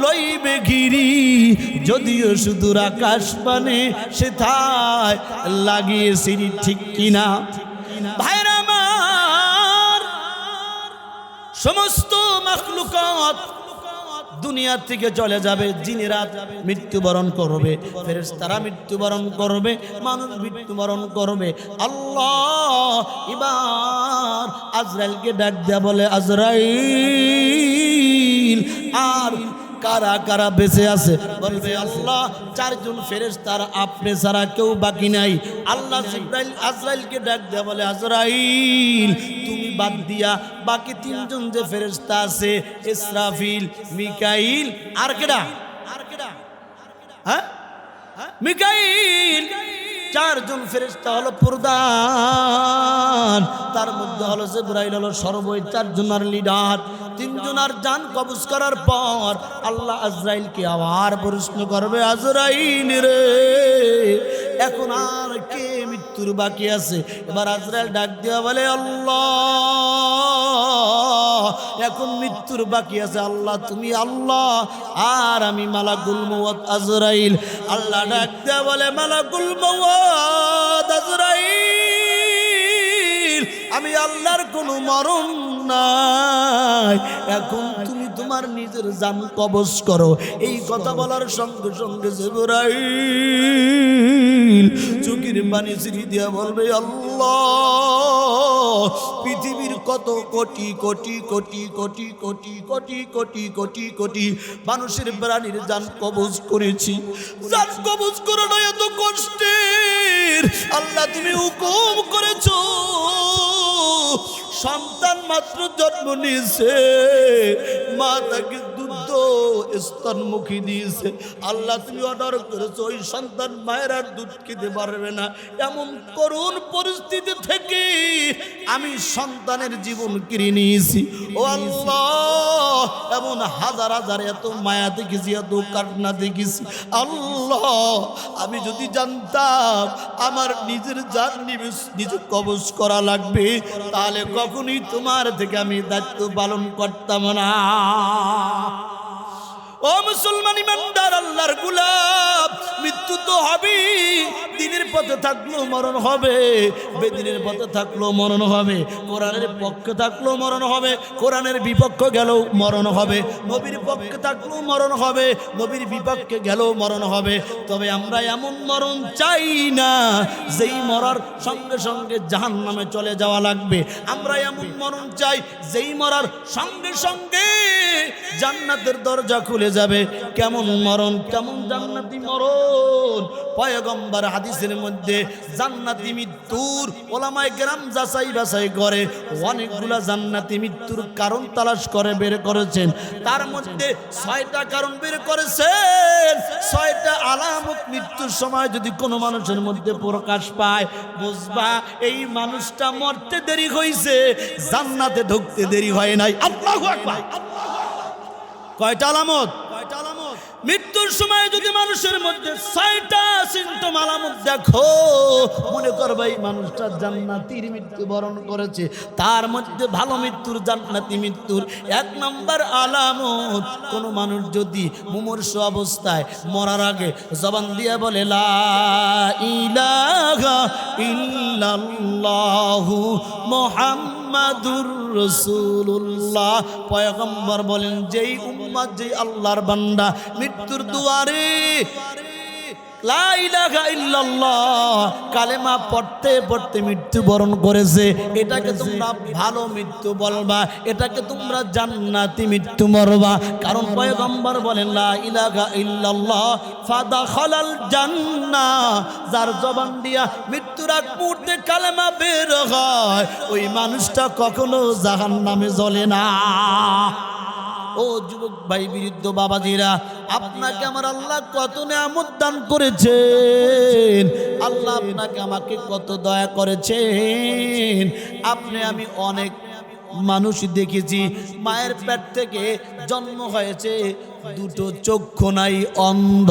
লইবে ঘিরি যদিও সুদূর আকাশ পানে সেথায় লাগিয়ে সিঁড়ি ঠিক কিনা ভাইরা আমার সমস্ত মাখলুকাত দুনিয়া থেকে চলে যাবে জিনেরা মৃত্যুবরণ করবে ফেরেশতারা মৃত্যুবরণ করবে মানুষ মৃত্যুবরণ করবে আল্লাহ এবার আজরাইলকে ডাক দেয়া বলে আজরাইল আর কারা কারা বেঁচে আছে বলবে আল্লাহ চারজন ফেরেশতার আপনি ছাড়া কেউ বাকি নাই আল্লাহ জিবরাইল আজরাইলকে ডাক দেয়া বলে আজরাইল তুমি বাদ দিয়া বাকি তিনজন যে ফেরেশতা আছে ইসরাফিল মিকাইল আর কেডা হ্যাঁ মিকাইল চারজন ফেরেশতা হলো প্রধান তার মধ্যে হলো জিবরাইল হলো সর্বই চারজনের লিডার তিনজনের জান কবজ করার পর আল্লাহ আজরাইলকে আবার প্রশ্ন করবে আজরাইল রে এখন আর কে মৃত্যুর বাকি আছে এবার আজরাইল ডাক দিয়া বলে আল্লাহ এখন মৃত্যুর বাকি আছে আল্লাহ তুমি আল্লাহ আর আমি মালাকুল মউত আজরাইল আল্লাহ ডাক দিয়া বলে মালাকুল মউত আজরাইল আমি আল্লাহর কোনো মরণ নাই এখন তুমি তোমার নিজের জান কবজ করো এই কথা বলার সঙ্গে সঙ্গে জিবরাইল চোখের পানি ছিঁড়ে দিয়া বলবে আল্লাহ পৃথিবীর কত কোটি কোটি কোটি কোটি কোটি কোটি কোটি কোটি কোটি মানুষের প্রাণীর জান কবজ করেছি জান কবজ করে না এত কষ্টের আল্লাহ তুমি হুকুম করেছো সন্তান মাত্র জন্ম নিয়েছে মা তাকে দুধ স্তনমুখী দিয়েছে আল্লাহ তুমি অর্ডার করেছো ওই সন্তান মায়ের আর দুধ খেতে পারবে না এমন করুণ পরিস্থিতি থেকে আমি সন্তানের জীবন কিনে নিয়েছি ও আল্লাহ এমন হাজার হাজার এত মায়া দেখেছি এত কান্না দেখেছি আল্লাহ আমি যদি জানতাম আমার নিজের জান নিজে কবজ করা লাগবে তাহলে কখনোই তোমার থেকে আমি দায়িত্ব পালন করতাম না ও মুসলমান ইমানদার আল্লাহর গোলাম মৃত্যু তো হবে দিনের পথে থাকলেও মরণ হবে বেদিনের পথে থাকলেও মরণ হবে কোরআনের পক্ষে থাকলেও মরণ হবে কোরআনের বিপক্ষে গেলেও মরণ হবে নবীর পক্ষে থাকলেও মরণ হবে নবীর বিপক্ষে গেলেও মরণ হবে তবে আমরা এমন মরণ চাই না যেই মরার সঙ্গে সঙ্গে জাহান্নামে চলে যাওয়া লাগবে আমরা এমন মরণ চাই যেই মরার সঙ্গে সঙ্গে জান্নাতের দরজা খুলে যাবে কেমন মরণ কেমন জান্নাতি মরণ পয়গম্বর হাদিসের মধ্যে জান্নাতি মৃত্যুর ওলামায়ে কেরাম যাচাই বাছাই করে অনেকগুলা জান্নাতি মৃত্যুর কারণ তালাশ করে বের করেছেন তার মধ্যে 6টা কারণ বের করেছেন 6টা আলামত মৃত্যুর সময় যদি কোনো মানুষের মধ্যে প্রকাশ পায় বুঝবা এই মানুষটা মরতে দেরি হয়েছে জান্নাতে ঢুকতে দেরি হয় নাই আল্লাহু আকবার কয়টা আলামত মৃত্যুর সময় যদি মানুষের মধ্যে 6টা সিম্পটম আলামত দেখো মনে করবে এই মানুষটা জান্নাতীর মৃত্যুবরণ করেছে তার মধ্যে ভালো মৃত্যুর জান্নাতি মৃত্যুর 1 নম্বর আলামত কোন মানুষ যদি মুমূর্ষ অবস্থায় মরার আগে জবান দিয়ে বলে লা ইলাহা ইল্লাল্লাহু মুহাম্মাদুর রাসূলুল্লাহ পয়গম্বর বলেন যেই উম্মত যেই আল্লাহর বান্দা মৃত্যুর দুয়ারে লা ইলাহা ইল্লাল্লাহ কালেমা পড়তে পড়তে মৃত্যুবরণ করেছে এটাকে তোমরা ভালো মৃত্যু বলবা এটাকে তোমরা জান্নাতি মৃত্যু মরবা কারণ পয়গম্বর বলেন লা ইলাহা ইল্লাল্লাহ ফাদাখালাল জান্নাহ যার জবান দিয়া মৃত্যুর আগ মুহূর্তে কালেমা বের হয় ওই মানুষটা কখনো জাহান্নামে জ্বলে না ও যুবক ভাই বৃদ্ধ বাবাজিরা আপনাকে আমার আল্লাহ কত নিয়ামত দান করেছেন আল্লাহ আপনাকে আমাকে কত দয়া করেছেন আপনি আমি অনেক মানুষ দেখেছি মায়ের পেট থেকে জন্ম হয়েছে দুটো চক্ষু নাই অন্ধ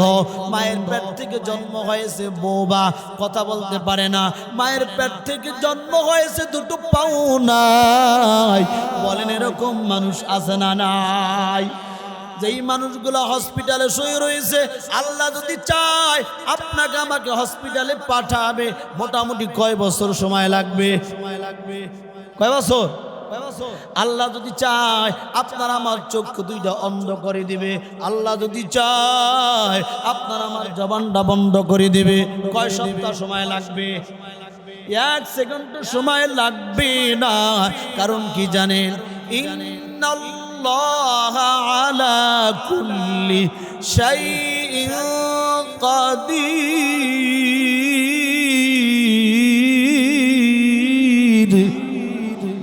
মায়ের পেট থেকে জন্ম হয়েছে বোবা কথা বলতে পারে না মায়ের পেট থেকে জন্ম হয়েছে দুটো পাও নাই বলেন এরকম মানুষ আছে না নাই যেই মানুষগুলো হসপিটালে শুয়ে রয়েছে, আল্লাহ যদি চায় আপনাকে আমাকে হসপিটালে পাঠাবে, মোটামুটি কয় বছর সময় লাগবে? কয় বছর? আল্লাহ যদি চায় আপনার আমার চক্ষু দুইটা অন্ধ করে দিবে, আল্লাহ যদি চায় আপনার আমার জবানটা বন্ধ করে দিবে, কয় সপ্তাহ সময় লাগবে? 1 সেকেন্ড সময় লাগবে না। কারণ কি জানেন? ইন্নাল্লাহ আলা কুল্লি শাইইন কাদির।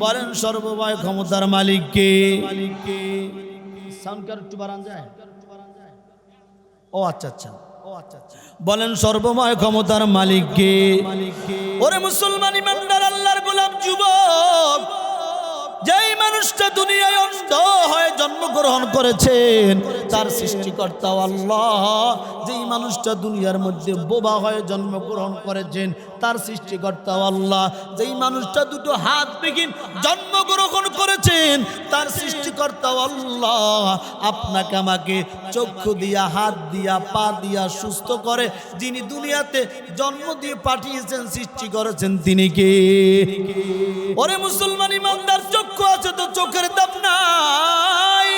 বলেন সর্বময় ক্ষমতার মালিক কে? সাউন্ড কার একটু বাড়ান যায়? ও আচ্ছা আচ্ছা, বলেন সর্বময় ক্ষমতার মালিক কে? ওরে মুসলমান ইমানদার আল্লাহর গোলাম যুবক, যেই মানুষটা দুনিয়ায় অন্ধ হয়ে জন্মগ্রহণ করেছেন তার সৃষ্টিকর্তা আল্লাহ। যেই মানুষটা দুনিয়ার মধ্যে বোবা হয়ে জন্মগ্রহণ করেছেন তার সৃষ্টিকর্তা আল্লাহ। যেই মানুষটা দুটো হাত বিহীন জন্মগ্রহণ করেছেন তার সৃষ্টিকর্তা আল্লাহ। আপনাকে আমাকে চক্ষু দিয়া, হাত দিয়া, পা দিয়া সুস্থ করে যিনি দুনিয়াতে জন্ম দিয়ে পাঠিয়েছেন, সৃষ্টি করেছেন, তিনি কে? ওরে মুসলমান ইমানদার, চক্ষু আছে তো চোখের দাম নাই,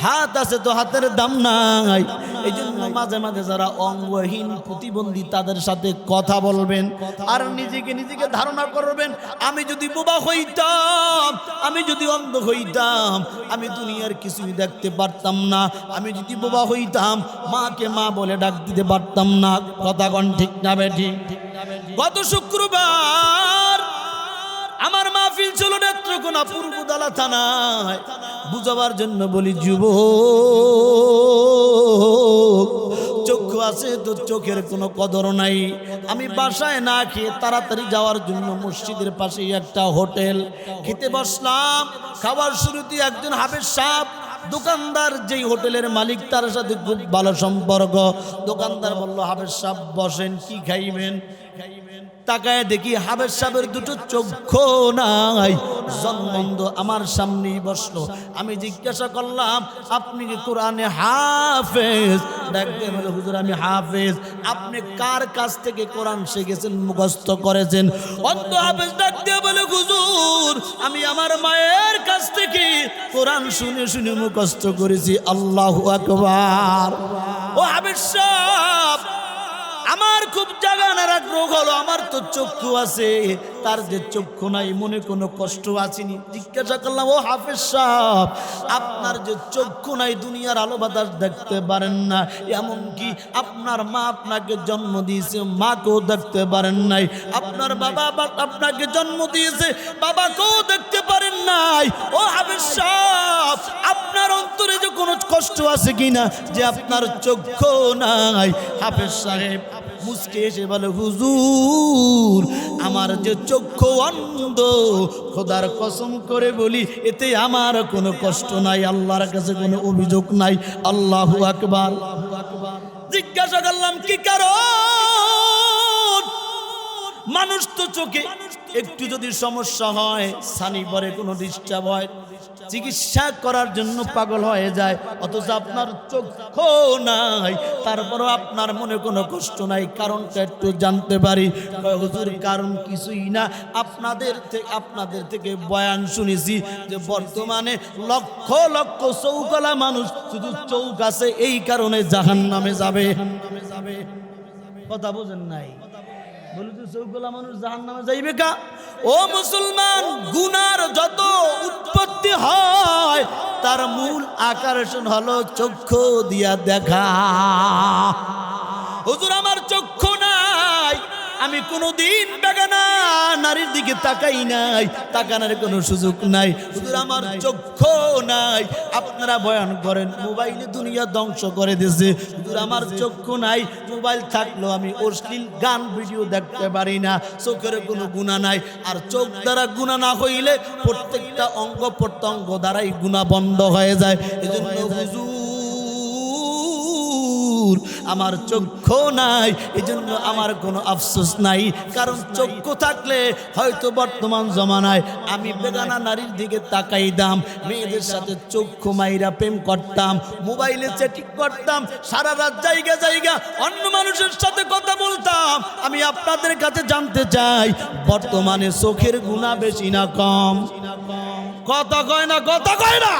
হাত আছে তো হাতের দাম নাই। এই জন্য মাঝে মাঝে যারা অঙ্গহীন প্রতিবন্ধী তাদের সাথে কথা বলবেন আর নিজেকে ধারণা করবেন, আমি যদি বোবা হইতাম, আমি যদি অন্ধ হইতাম, আমি দুনিয়ার কিছুই দেখতে পারতাম না। আমি যদি বোবা হইতাম, মাকে মা বলে ডাক দিতে পারতাম না। কথা কোন ঠিক না বেঠি? গত শুক্রবার আমার মাহফিল ছিল নেত্রকোনা পূর্বদলা থানায়। বুঝাবার জন্য বলি, যুবক, চক্ষু আছে তো চোখের কোনো কদর নাই। আমি বাসায় না খেয়ে তাড়াতাড়ি যাওয়ার জন্য মসজিদের পাশেই একটা হোটেল খেতে বসলাম। খাবার শুরুতে একজন হাফেজ সাহেব দোকানদার, যেই হোটেলের মালিক, তার সাথে খুব ভালো সম্পর্ক। দোকানদার বলল, হাফেজ সাহেব বসেন, কি খাইবেন? তাকায় দেখি হাফেজ সাহেবের দুটো চক্ষু নাই, জন্মন্ধ। আমার সামনেই বসলো। আমি জিজ্ঞাসা করলাম, আপনি কি কোরআনে হাফেজ? ডাকতে বলে, হুজুর আমি হাফেজ। আপনি কার কাছ থেকে কোরআন শিখেছেন, মুখস্থ করেছেন? অন্ধ হাফেজ ডাকতে বলে, হুজুর আমি আমার মায়ের কাছ থেকে কোরআন শুনে শুনে মুখস্থ করেছি। আল্লাহু আকবার। ও হাফেজ সাহেব, আমার খুব জাগানার আগ্রহ হলো, আমার তো চক্ষু আছে, তার যে চক্ষু নাই, মনে কোনো কষ্ট আসেনি? জিজ্ঞাসা করলাম, ও হাফেজ সাহেব, আপনার যে চক্ষু নাই, দুনিয়ার আলো বাতাস দেখতে পারেন না, এমনকি আপনার মা আপনাকে জন্ম দিয়েছে, মাকেও দেখতে পারেন নাই। আপনার বাবা আপনাকে জন্ম দিয়েছে, বাবাকেও দেখতে পারেন নাই। ও হাফেজ সাহেব, আপনার অন্তরে যে কোনো কষ্ট আছে কিনা যে আপনার চক্ষু নাই? হাফেজ সাহেব মুসকে এসে বলে, হুজুর আমার যে চক্ষু অন্ধ, খোদার কসম করে বলি এতে আমার কোনো কষ্ট নাই, আল্লাহর কাছে কোনো অভিযোগ নাই। আল্লাহু আকবার। জিজ্ঞাসা করলাম, কি কারণ? মানুষ তো চোখে একটু যদি সমস্যা হয়, সানি পরে কোনো ডিস্টার্ব হয়, চিকিৎসা করার জন্য পাগল হয়ে যায়, অথচ আপনার চক্ষু নাই, তারপরও আপনার মনে কোনো কষ্ট নাই। কারণটা একটু জানতে পারি? হুজুর কারণ কিছুই না, আপনাদের থেকে বয়ান শুনেছি যে বর্তমানে লক্ষ লক্ষ চৌকলা মানুষ শুধু চৌক আছে, এই কারণে জাহান্নামে যাবে। কথা বোঝেন নাই? বলি তো চৌকলা মানুষ জাহান্নামে যাইবে কা? ও মুসলমান, গুনার যত উৎপত্তি হয় তার মূল আকর্ষণ হলো চক্ষু দিয়া দেখা। হুজুর আমার চক্ষু নাই, আমি কোনোদিন বেগানা নারীর দিকে তাকাই নাই, তাকানোর কোনো সুযোগ নাই। হুজুর আমার চক্ষু নাই। আপনারা বয়ান করেন মোবাইলে দুনিয়া ধ্বংস করে দিয়েছে। হুজুর আমার চক্ষু নাই, মোবাইল থাকলেও আমি অশ্লীল গান ভিডিও দেখতে পারি না, চোখের কোনো গুনাহ নাই। আর চোখ দ্বারা গুনাহ না হইলে প্রত্যেকটা অঙ্গ প্রত্যঙ্গ দ্বারাই গুনাহ বন্ধ হয়ে যায়। এজন্য হুজুর হুজুর আমার চক্ষু নাই, এজন্য আমার কোনো আফসোস নাই। কারণ চক্ষু থাকলে হয়তো বর্তমান জমানায় আমি বেগানা নারীর দিকে তাকাইতাম, মেয়েদের সাথে চক্ষু মাইরা প্রেম করতাম, মোবাইলে চ্যাটিং করতাম, সারা রাত জায়গা জায়গা অন্য মানুষের সাথে কথা বলতাম। আমি আপনাদের কাছে জানতে চাই, বর্তমানে চোখের গুনাহ বেশি না কম? কথা কয় না, কথা কয় না।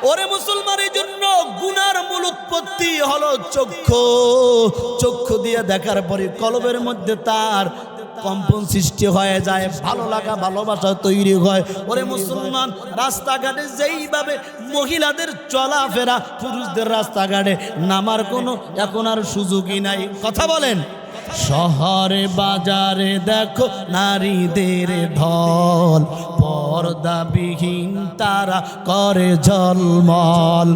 ওরে মুসলমানের জন্য গুনার মূল উৎপত্তি হলো চক্ষু। চক্ষু দিয়ে দেখার পরে কলবের মধ্যে তার কম্পন সৃষ্টি হয়ে যায়, ভালো লাগা ভালোবাসা তৈরি হয়। ওরে মুসলমান, রাস্তাঘাটে যেইভাবে মহিলাদের চলাফেরা, পুরুষদের রাস্তাঘাটে নামার কোনো এখন আর সুযোগই নাই। কথা বলেন। শহরে বাজারে দেখো নারীদের ঢল, পর্দাবিহীন তারা করে ঝলমল,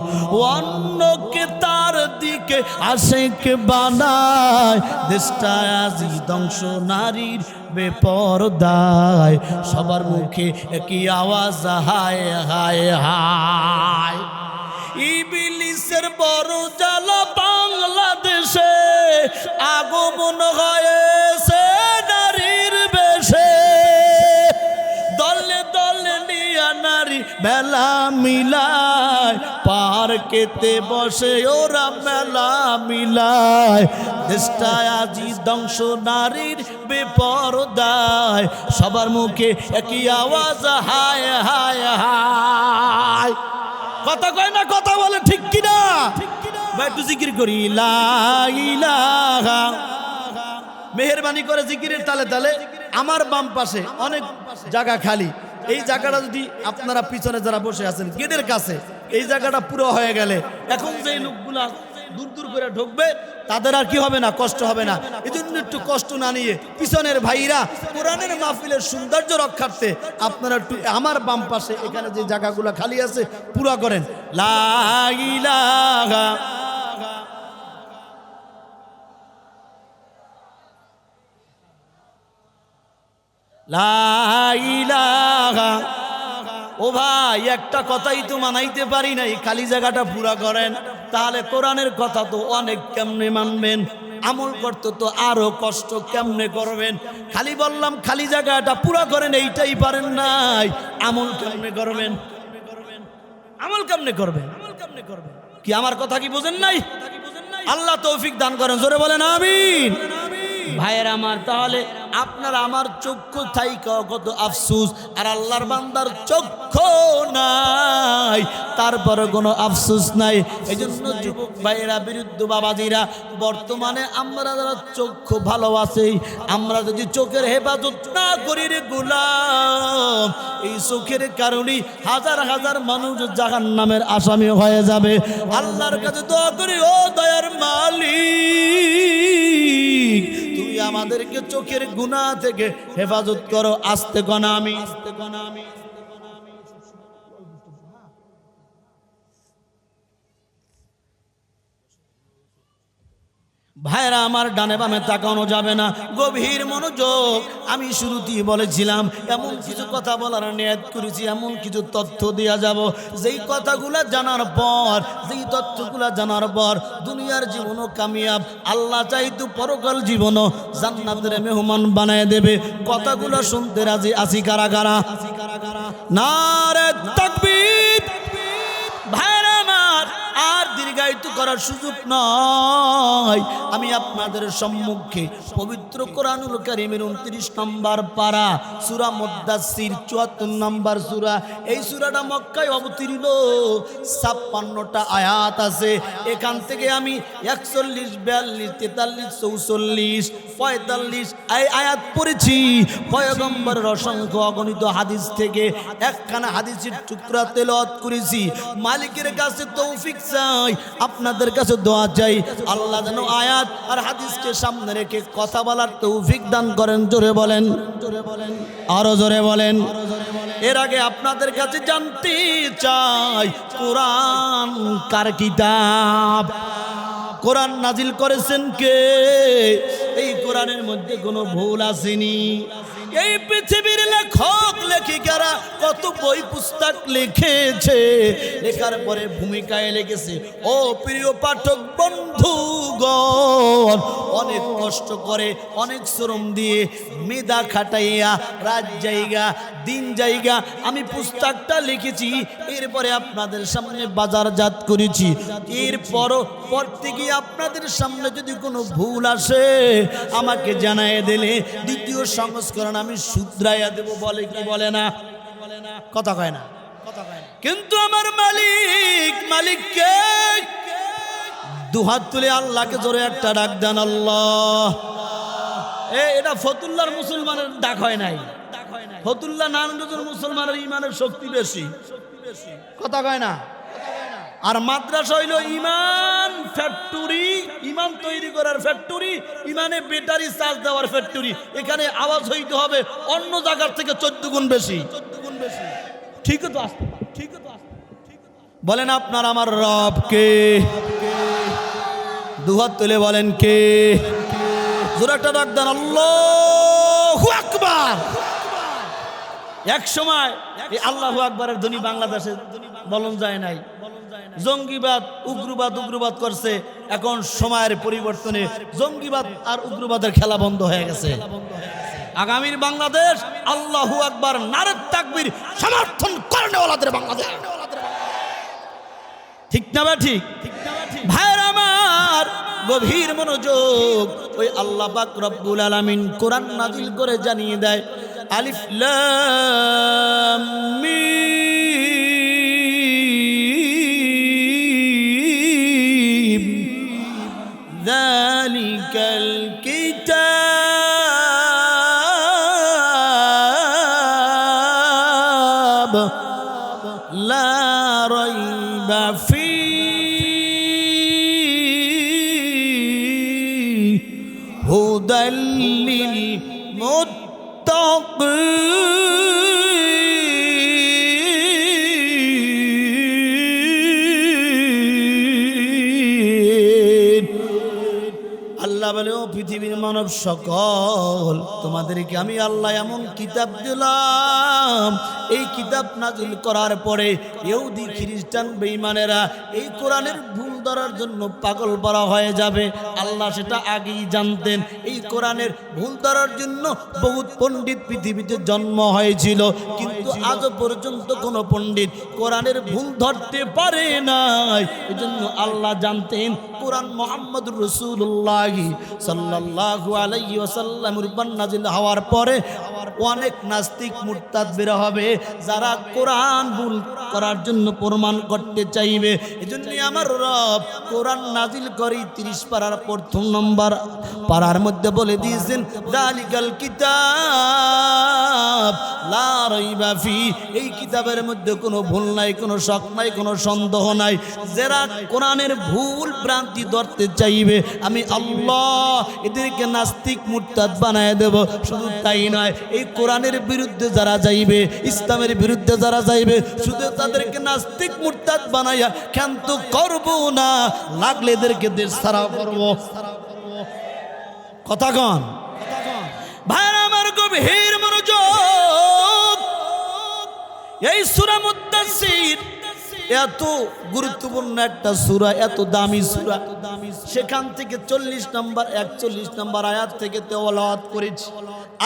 অন্যকে তার দিকে আশেক বানায়, দেশটা আজি ধ্বংস নারীর বেপরদায়। সবার মুখে একই আওয়াজ, হায় হায় হায়। ইবলিসের বড় জ্বালা, বাংলাদেশে আগমন হয়েছে নারীর বেশে। দলে দলে নিয়া নারী মেলা মিলায়, পার্কেতে বসে ওরা মেলা মিলায়, দেশটায় আজি ধ্বংস নারীর বেপরদায়। সবার মুখে একই আওয়াজ, হায় হায় হায়। কথা কয় না, কথা বলে ঠিক কিনা? একটু জিকির করি, লা ইলাহা। মেহেরবানি করে জিকিরের তালে তালে। আমার বাম পাশে অনেক জায়গা খালি, এই জায়গাটা যদি আপনারা পিছনে যারা বসে আছেন গেটের কাছে, এই জায়গাটা পুরো হয়ে গেলে এখন যে লোকগুলা দূর দূর করে ঢুকবে তাদের আর কি হবে না, কষ্ট হবে না। এই জন্য একটু কষ্ট না নিয়ে পিছনের ভাইরা কোরআনের মাহফিলের সৌন্দর্য রক্ষার্থে আপনারা একটু আমার বাম পাশে এখানে যে জায়গাগুলো খালি আছে পুরো করেন। লা ইলাহা লা ইলাহা। ও ভাই, একটা কথাই তো মানাইতে পারি নাই, খালি জায়গাটা পুরা করেন। তাহলে কোরআনের কথা তো অনেক কেমনে মানবেন, আমল করতে তো আরো কষ্ট কেমনে করবেন। খালি বললাম খালি জায়গাটা পুরা করেন, এইটাই পারেন নাই, আমল কেমনে করবেন? আমল কেমনে করবেন? কি আমার কথা কি বোঝেন নাই? আল্লাহ তৌফিক দান করেন, জোরে বলেন আমিন। ভাইয়ের আমার, তাহলে আপনার আমার চক্ষু থাইকা কত আফসোস, আর আল্লাহর বান্দার চক্ষু নাই, তারপরে কোনো আফসোস নাই। এই জন্য যুবক ভাইয়েরা, বিরুদ্ধ বাবাজিরা, বর্তমানে আমরা যারা চক্ষু ভালো আছে, আমরা যদি চোখের হেফাজত না করি রে গোলাম, এই চোখের কারণে হাজার হাজার মানুষ জাহান্নামের আসামি হয়ে যাবে। আল্লাহর কাছে দোয়া করি, ও দয়ার মালিক, তুই আমাদেরকে চোখের গুনাহ থেকে হেফাজত করো। আস্তে কনা আমি, আস্তে কনা আমি। ভাইরা আমার, ডানে বামে তাকানো যাবে না, গভীর মনোযোগ। আমি শুরুতেই বলেছিলাম এমন কিছু কথা বলার নিয়ত করেছি, এমন কিছু তথ্য দেয়া যাব, যেই কথাগুলা জানার পর, যেই তথ্যগুলা জানার পর দুনিয়ার জীবনও কামিয়াব, আল্লাহ চাইতো পরকাল জীবনও জান্নাতের মেহমান বানায় দেবে। কথাগুলো শুনতে রাজি আছি কারা কারা? নারে তাকবীর। ভাইরা আমার, আর দীর্ঘায়িত করার সুযোগ নয়। আমি আপনাদের সম্মুখে পবিত্র কোরআনুল কারীমের 29 নম্বর পারা, সূরা মুদ্দাসসির 74 নম্বর সূরা। এই সূরাটা মক্কায় অবতীর্ণ, 56টা আয়াত আছে। এখান থেকে আমি 41, 42, 43, 44, 45 এই আয়াত পড়েছি। পয়গম্বরের অসংখ্য অগণিত হাদিস থেকে একখানা হাদিসের টুকরা তেলাওয়াত করেছি। মালিকের কাছে তৌফিক চাই, আপনাদের কাছে দোয়া চাই, আল্লাহ যেন আয়াত আর হাদিসকে সামনে রেখে কথা বলার তৌফিক দান করেন। জোরে বলেন, জোরে বলেন, আরো জোরে বলেন। এর আগে আপনাদের কাছে জানতে চাই, কোরআন কার কিতাব? কোরআন নাজিল করেছেন কে? এই কোরআনের মধ্যে কোনো ভুল আসেনি। এই পৃথিবী পৃথিবীর লেখক লেখিকারা কত বই পুস্তক লিখেছে, লেখার পরে ভূমিকায় লেগেছে। ও প্রিয় পাঠক বন্ধুগণ, অনেক কষ্ট করে, অনেক শ্রম দিয়ে, মেধা খাটাইয়া, রাত জায়গা, দিন জায়গা আমি পুস্তকটা লিখেছি। এরপরে আপনাদের সামনে বাজারজাত করেছি। পর থেকে আপনাদের সামনে যদি কোনো ভুল আসে আমাকে জানায় দিলে দ্বিতীয় সংস্করণ আমি শুধরাইয়া দেব। বলে কি বলে না? কথা কয় না। কিন্তু আমার মালিককে দুহাত তুলে আল্লাহকে জোরে একটা ডাক দেন, আল্লাহ। এটা ফতুল্লাহর মুসলমানের ডাক হয় নাই। ফতুল্লাহ নারায়ণগঞ্জের মুসলমানের ইমানের শক্তি বেশি। কথা কয় না। আর মাদ্রাসা হইল ইমান ফ্যাক্টরি, ইমান তৈরি করার ফ্যাক্টরি, ইমানে ব্যাটারি চার্জ দেওয়ার ফ্যাক্টরি। এখানে আওয়াজ হইতে হবে অন্য জায়গার থেকে 14 গুণ বেশি। ঠিক তো আসতে, ঠিক তো আসতে। বলেন আপনার আমার রব কে? দুহাত তুলে বলেন কে? জোরে একটা ডাক দেন, আল্লাহু আকবার। এক সময় এই আল্লাহু আকবারের ধ্বনি বাংলাদেশে বলন যায় নাই। জঙ্গিবাদ উগ্রবাদ করছে। এখন সময়ের পরিবর্তনে জঙ্গিবাদ আর উগ্রবাদের খেলা বন্ধ হয়ে গেছে। আগামীর বাংলাদেশ আল্লাহু আকবার নারে তাকবীর সমর্থন করেওয়ালাদের বাংলাদেশ। ঠিক না বা ঠিক? ভাইরা আমার গভীর মনোযোগ। ওই আল্লাহ পাক রব্বুল আলামিন কোরআন নাজিল করে জানিয়ে দেয়, আলিফ লাম মিম যালিকাল কিতাব লা রাইবা ফীহি হুদাল লিল আল্লাহ বলে, ও পৃথিবীর মানব সকল, তোমাদেরকে আমি আল্লাহ এমন কিতাব দিলাম, এই কিতাব নাজিল করার পরে ইহুদি খ্রিস্টান বেঈমানেরা এই কোরআনের ভুল ধরার জন্য পাগল পারা হয়ে যাবে। আল্লাহ সেটা আগেই জানতেন। এই কোরআনের ভুল ধরার জন্য বহুত পণ্ডিত পৃথিবীতে জন্ম হয়েছিল, কিন্তু আজও পর্যন্ত কোনো পণ্ডিত কোরআনের ভুল ধরতে পারে নাই। এজন্য আল্লাহ জানতেন কোরআন মুহাম্মদুর রাসূলুল্লাহ সাল্লাল্লাহু আলাইহি ওয়াসাল্লামের উপর নাজিল হওয়ার পরে অনেক নাস্তিক মুরতাদ বের হবে, যারা কোরআন ভুল করার জন্য প্রমাণ করতে চাইবে। এজন্য আমার রব কোরআন নাজিল করে 30 পারার প্রথম নম্বর পারার মধ্যে বলে দিয়েছেন, যালিকাল কিতাব লা রাইবা ফি। এই কিতাবের মধ্যে কোনো ভুল নাই, কোনো শক নাই, কোনো সন্দেহ নাই। যারা কোরআনের ভুল ভ্রান্তি ধরতে চাইবে আমি আল্লাহ এদেরকে নাস্তিক মুরতাদ বানায় দেব। শুধু তাই নয়, এই কোরআনের বিরুদ্ধে যারা যাইবে, ইসলামের বিরুদ্ধে যারা যাইবে, শুধু তাদেরকে নাস্তিক মুরতাদ বানাইয়া ক্ষান্ত করব না, লাগলে এদেরকে দেশ ছাড়া করব। কথা কন ভাইরা আমার, গভীর মনোযোগ। এই সূরা মুদ্দাসসির এত গুরুত্বপূর্ণ একটা সূরা, এত দামি সূরা, সেখান থেকে 40 নম্বর 41 নম্বর আয়াত থেকে তেলাওয়াত করেছি।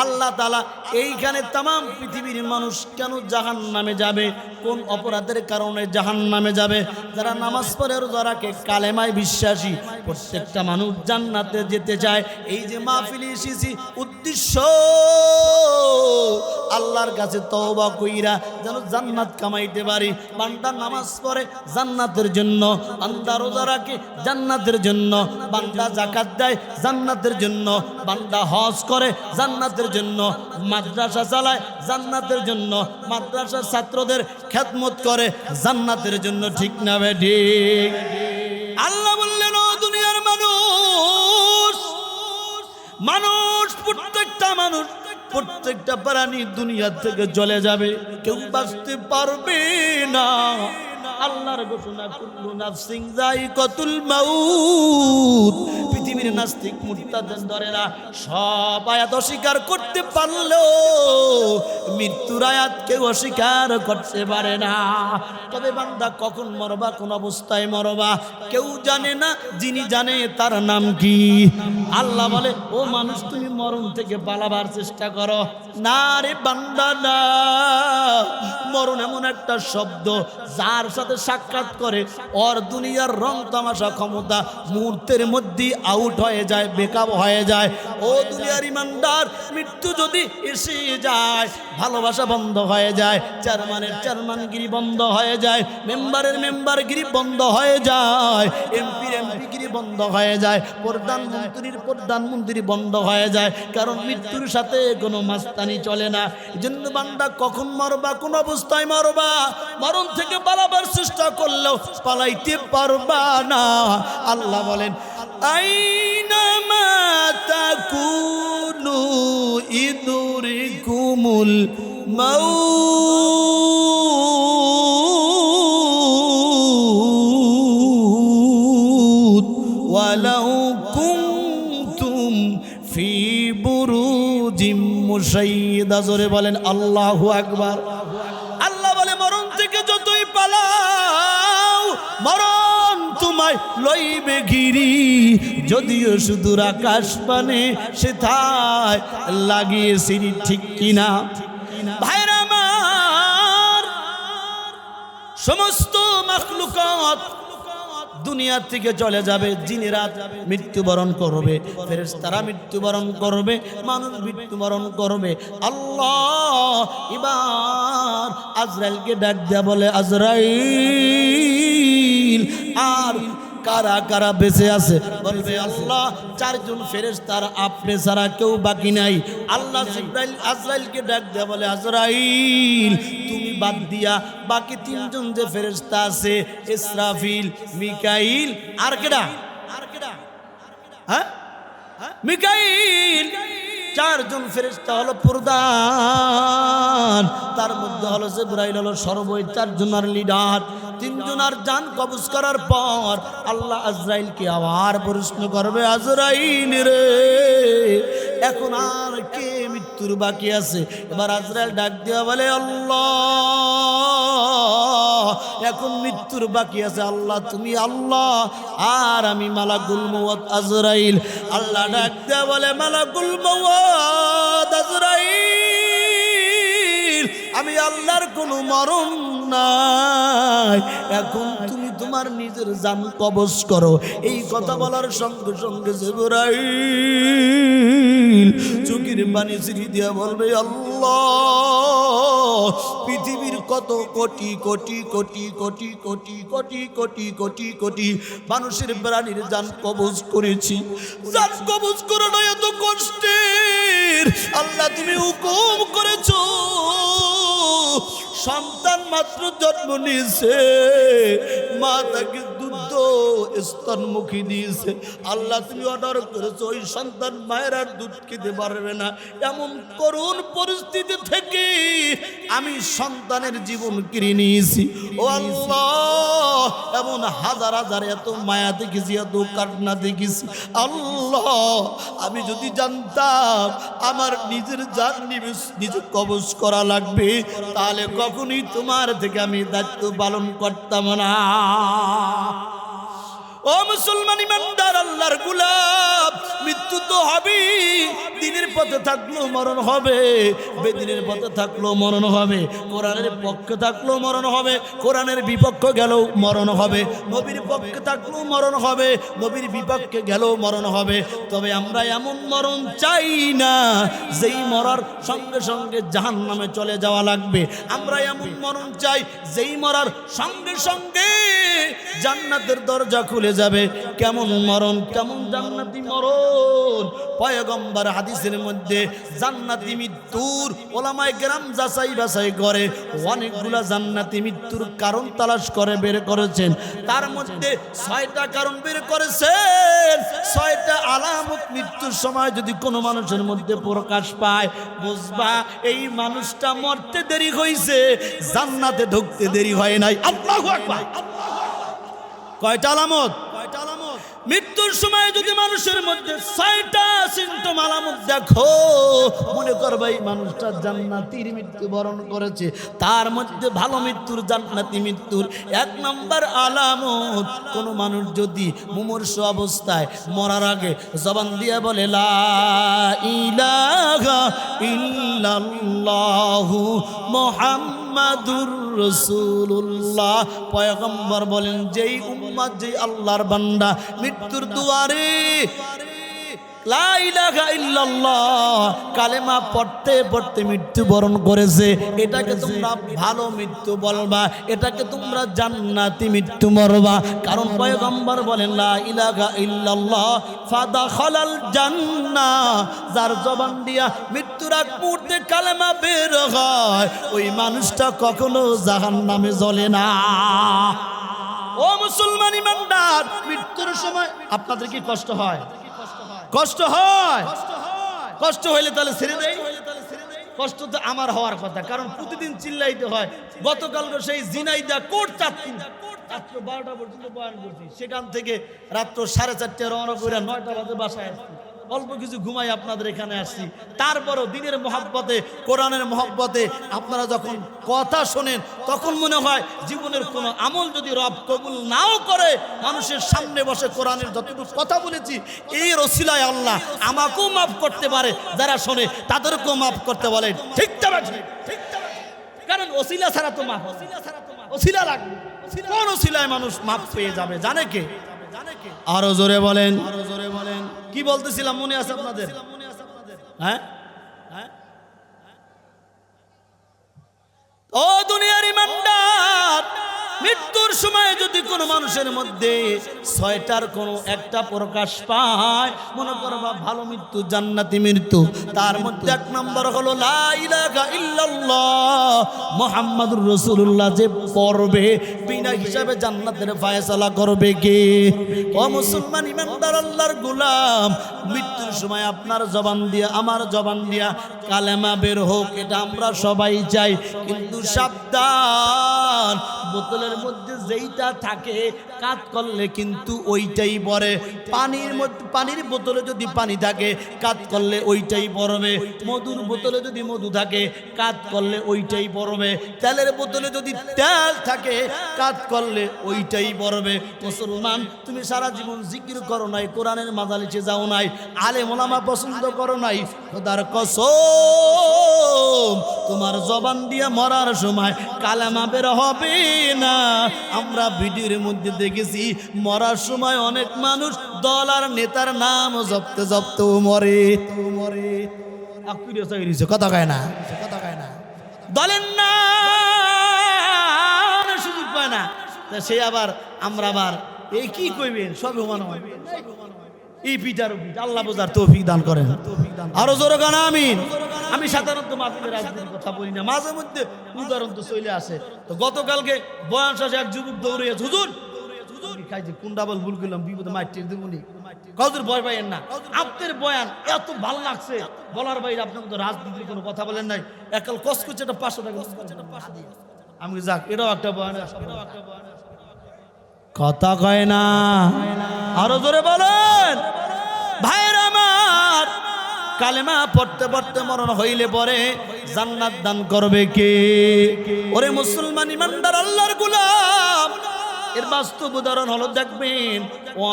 আল্লাহ তাআলা এইখানে तमाम পৃথিবীর মানুষ কেন জাহান্নামে যাবে, কোন অপরাধের কারণে জাহান্নামে যাবে, যারা নামাজ পড়ে, রোজা রাখে, কালেমায় বিশ্বাসী, প্রত্যেকটা মানুষ জান্নাতে যেতে চায়। এই যে মাহফিলে এসেছি, উদ্দেশ্য আল্লাহর কাছে তওবা কইরা যেন জান্নাত কামাইতে পারি। বান্দা নামাজ পড়ে জান্নাতের জন্য, বান্দা রোজা রাখে জান্নাতের জন্য, বান্দা যাকাত দেয় জান্নাতের জন্য, বান্দা হজ করে জান্নাতের জন্য, মাদ্রাসা চালায় জান্নাতের জন্য, মাদ্রাসার ছাত্রদের খেদমত করে জান্নাতের জন্য। ঠিক না বেঠিক? আল্লাহ বললেন, ও দুনিয়ার মানুষ, প্রত্যেকটা মানুষ, প্রত্যেকটা প্রাণী দুনিয়া থেকে চলে যাবে, কেউ বাঁচতে পারবে না। আল্লাহর ঘোষণা, কুল্লু নাফসিন যায়িকাতুল মাউত। পৃথিবীর নাস্তিক মুরতাদ ধরেরা সব আয়াত অস্বীকার করতে পারলেও মৃত্যুর আয়াত কেউ অস্বীকার করতে পারে না। তবে বান্দা কখন মরবা, কোন অবস্থায় মরবা কেউ জানে না, যিনি জানে তার নাম কি? আল্লাহ বলে, ও মানুষ তুমি মরণ থেকে পালাবার চেষ্টা করো না রে বান্দা, না। মরণ এমন একটা শব্দ, যার সাথে সাক্ষাৎ করে ওর দুনিয়ার রং তামাশা ক্ষমতা মুহূর্তের মধ্যে আউট হয়ে যায়, বেকআপ হয়ে যায়। ও দুনিয়ার ইমানদার, মৃত্যু যদি এসে যায় ভালোবাসা বন্ধ হয়ে যায়, চেয়ারম্যানের চেয়ারম্যানগিরি বন্ধ হয়ে যায়, মেম্বারের মেম্বারগিরি বন্ধ হয়ে যায়, এমপির এমপিগিরি বন্ধ হয়ে যায়, প্রধানমন্ত্রীর প্রধানমন্ত্রী বন্ধ হয়ে যায়। কারণ মৃত্যুর সাথে কোনো মাস্তানি চলে না। জন্য বান্দা কখন মরবা, কোন অবস্থায় মরবা, মরণ থেকে পালাবার চেষ্টা করলেও পালাইতে পারবা না। আল্লাহ বলেন, আইনামা তাকুনু ইদরিকুমুল মাউত ওয়ালাউ কুনতুম ফি বুরুজিম মুশাইয়্যিদা। জোরে বলেন আল্লাহু আকবার। আল্লাহ বলে, মরণ থেকে যতই পালাও মরণ তোমায় লইবে ঘিরি, যদিও সুদূর আকাশ পানে সেথায় লাগিয়েছি। ঠিক কিনা ভাইরা আমার? সমস্ত মাখলুকাত দুনিয়া থেকে চলে যাবে, জিনেরা মৃত্যুবরণ করবে, ফেরেশতারা মৃত্যুবরণ করবে, মানুষ মৃত্যুবরণ করবে। আল্লাহ এবার আজরাইলকে ডাক দেয়া বলে, আজরাইল, আর কারা কারা বেঁচে আছে? বলবে আল্লাহ, চারজন ফেরেশতার আপনি ছাড়া কেউ বাকি নাই। আল্লাহ জিবরাইল আজরাইলকে ডাক দেয়া বলে, আজরাইল তুমি বাদ দিয়া বাকি তিনজন যে ফেরেশতা আছে, ইসরাফিল, মিকাইল, আর কেডা? হ্যাঁ, মিকাইল। চারজন ফেরেশতা হলো প্রধান, তার মধ্যে হলো জিবরাইল হলো সর্বই চারজনের লিডার। তিনজনের জান কবজ করার পর আল্লাহ আজরাইলকে আবার প্রশ্ন করবে, আজরাইল রে, এখন আর কে মৃত্যুর বাকি আছে? এবার আজরাইল ডাক দিয়া বলে, আল্লাহ এখন মৃত্যুর বাকি আছে আল্লাহ, তুমি আল্লাহ, আর আমি মালাকুল মউত আজরাইল। আল্লাহ ডাক দিয়া বলে, মালাকুল মউত আজরাইল, আমি আল্লাহর কোনো মরণ নাই, এখন তুমি তোমার নিজের জান কবজ করো। এই কথা বলার সঙ্গে সঙ্গে জিবরাইল চোখের পানি ছিঁড়ে দিয়া বলবে, আল্লাহ পৃথিবীর কত কোটি কোটি কোটি কোটি কোটি কোটি কোটি কোটি কোটি মানুষের প্রাণীর জান কবজ করেছি, জান কবজ করানো এত কষ্টের। আল্লাহ তুমি হুকুম করেছো, সন্তান মাত্র জন্ম নিয়েছে, মা তাকে দুধ স্তনমুখী দিয়েছে। আল্লাহ তুমি অর্ডার করেছো ওই সন্তান মায়ের আর দুধ খেতে পারবে না। এমন করুণ পরিস্থিতি থেকে আমি সন্তানের জীবন কিনে নিয়েছি। ও আল্লাহ, এমন হাজার হাজার এত মায়া দেখেছি, এত কান্না দেখেছি। আল্লাহ আমি যদি জানতাম আমার নিজের জান নিজে কবজ করা লাগবে, তাহলে কখনই তোমার থেকে আমি দায়িত্ব পালন করতাম না। ও মুসলমান ইমানদার আল্লাহর গোলাম, মৃত্যু তো হবেই। দিনের পথে থাকলেও মরণ হবে, বেদিনের পথে থাকলেও মরণ হবে, কোরআনের পক্ষে থাকলেও মরণ হবে, কোরআনের বিপক্ষে গেলেও মরণ হবে, নবীর পক্ষে থাকলেও মরণ হবে, নবীর বিপক্ষে গেলেও মরণ হবে। তবে আমরা এমন মরণ চাই না যেই মরার সঙ্গে সঙ্গে জাহান্নামে চলে যাওয়া লাগবে। আমরা এমন মরণ চাই যেই মরার সঙ্গে সঙ্গে জান্নাতের দরজা খুলে যাবে। কেমন মরণ, কেমন জান্নাতি মরণ? পয়গম্বর হাদিসের মধ্যে জান্নাতি মৃত্যুর ওলামায়ে কেরাম যাচাই বাছাই করে অনেকগুলা জান্নাতি মৃত্যুর কারণ তালাশ করে বের করেছেন। তার মধ্যে 6টা কারণ বের করেছেন। 6টা আলামত মৃত্যুর সময় যদি কোনো মানুষের মধ্যে প্রকাশ পায়, বুঝবা এই মানুষটা মরতে দেরি হয়েছে, জান্নাতে ঢুকতে দেরি হয় নাই। আল্লাহু আকবার। কয়টা আলামত? মৃত্যুর সময় যদি মানুষের মধ্যে 6টা সিম্পটম আলামত দেখো, মনে করবে এই মানুষটা জান্নাতীর মৃত্যু বরণ করেছে। তার মধ্যে ভালো মৃত্যুর, জান্নাতি মৃত্যুর 1 নম্বর আলামত, কোন মানুষ যদি মুমূর্ষু অবস্থায় মরার আগে জবান দিয়ে বলে লা ইলাহা ইল্লাল্লাহু মুহাম্মাদুর রাসূলুল্লাহ, পয়গম্বর বলেন যেই উম্মত, যেই আল্লাহর বান্দা মৃত্যুর দুয়ারে লা ইলাহা ইল্লাল্লাহ কালেমা পড়তে পড়তে মৃত্যুবরণ করেছে, এটাকে তোমরা ভালো মৃত্যু বলবা, এটাকে তোমরা জান্নাতি মৃত্যু মরবা। কারণ পয়গম্বর বলেন লা ইলাহা ইল্লাল্লাহ ফাদাখালাল জান্নাহ, যার জবান দিয়া মৃত্যুর আগ মুহূর্তে কালেমা বের হয়, ওই মানুষটা কখনো জাহান্নামে জ্বলে না। ও মুসলমান ইমানদার, মৃত্যুর সময় আপনাদের কি কষ্ট হয়? কষ্ট হয়? কষ্ট হইলে তাহলে ছেড়ে দেয়? কষ্ট তো আমার হওয়ার কথা, কারণ প্রতিদিন চিল্লাইতে হয়। গতকাল সেই জিনাইদা কোর্ট চাচ্ছি রাত্র 12টা পর্যন্ত বয়ান করছি, সেখান থেকে রাত্র 4:30 রওনা করে 9টা বাজে বাসায় আসছি, অল্প কিছু ঘুমাই আপনাদের এখানে আসছি। তারপরও দিনের মহব্বতে, কোরআনের মহব্বতে আপনারা যখন কথা শোনেন, তখন মনে হয় জীবনের কোনো আমল যদি রব কবুল নাও করে, মানুষের সামনে বসে কোরআনের যতটুকু কথা বলেছি, এই রসিলায় আল্লাহ আমাকেও মাফ করতে পারে, যারা শোনে তাদেরকেও মাফ করতে বলেন। ঠিক তো? কারণ ওসিলা ছাড়া তো মাফ, ওসিলা লাগবে। কোন ওসিলায় মানুষ মাফ পেয়ে যাবে জানে কে? আরো জোরে বলেন, আরো জোরে বলেন। কি বলতেছিলাম মনে আছে আপনাদের? হ্যাঁ, ও দুনিয়ার ইমানদার, মৃত্যুর সময় যদি কোনো মানুষের মধ্যে 6টার কোনো একটা প্রকাশ পায়, মনে করবা ভালো মৃত্যু, জান্নাতি মৃত্যু, তার মধ্যে 1 নম্বর হলো লা ইলাহা ইল্লাল্লাহ মুহাম্মাদুর রাসূলুল্লাহ, যে পড়বে বিনা হিসাবে জান্নাতের ফয়সালা করবে কে? ও মুসলমান ইমানদার আল্লাহর গোলাম, মৃত্যুর সময় আপনার জবান দিয়া, আমার জবান দিয়া কালেমা বের হোক, এটা আমরা সবাই চাই। কিন্তু সাবধান, বোতলের মধ্যে যেইটা থাকে কাত করলে কিন্তু ওইটাই পড়ে। পানির মধ্যে, পানির বোতলে যদি পানি থাকে কাত করলে ওইটাই পড়বে। মধুর বোতলে যদি মধু থাকে কাত করলে ওইটাই পড়বে। তেলের বোতলে যদি তেল থাকে কাত করলে ওইটাই পড়বে। মুসলমান, তুমি সারা জীবন জিকির করো নাই, কোরআনের মাজালিসে যাও নাই, আলেম ওলামা পছন্দ করো নাই, খোদার কসম তোমার জবান দিয়ে মরার সময় কালেমা বের হবে না। আমরা ভিডিওর মধ্যে দেখেছি মরার সময় অনেক মানুষ দল আর নেতার নাম জপতে জপতেও মরে। কথা কয় না, কথা কয় না, দলের নাম সুযোগ পায় না, সে আবার আমরা আবার এই কি কইবেন, সব হুমান হয় এই পিঠার পিঠ। আল্লাহ বোঝার তৌফিক দান করেন। আরো জোরে গান আমিন। আমি সাধারণত মাহফিলের রাজনীতির কথা বলি না, মাঝে মধ্যে উদাহরণ তো চলে আসে। তো গতকালকে বয়ান শেষে এক যুবক দৌড়ে আছে, হুজুর খাইছে কোনটা বল ভুল করলাম, বিপদে মাইটের দেবনি, কতদূর ভয় পাইয়েন না, আপনার বয়ান এত ভালো লাগছে বলার বাইরে আপনি তো রাজনীতির কোনো কথা বলেন নাই। একাল কষ্ট করছে, একটা 500 টাকা আমি যাক, এটাও একটা বয়ান, কথা কয় না, আরো জোরে বলেন। ভাইরা আমার, কালেমা পড়তে পড়তে মরণ হইলে পরে জান্নাত দান করবে কে? ওরে মুসলমান ইমানদার আল্লাহর গোলাম, এর বাস্তব উদাহরণ হলো, দেখবেন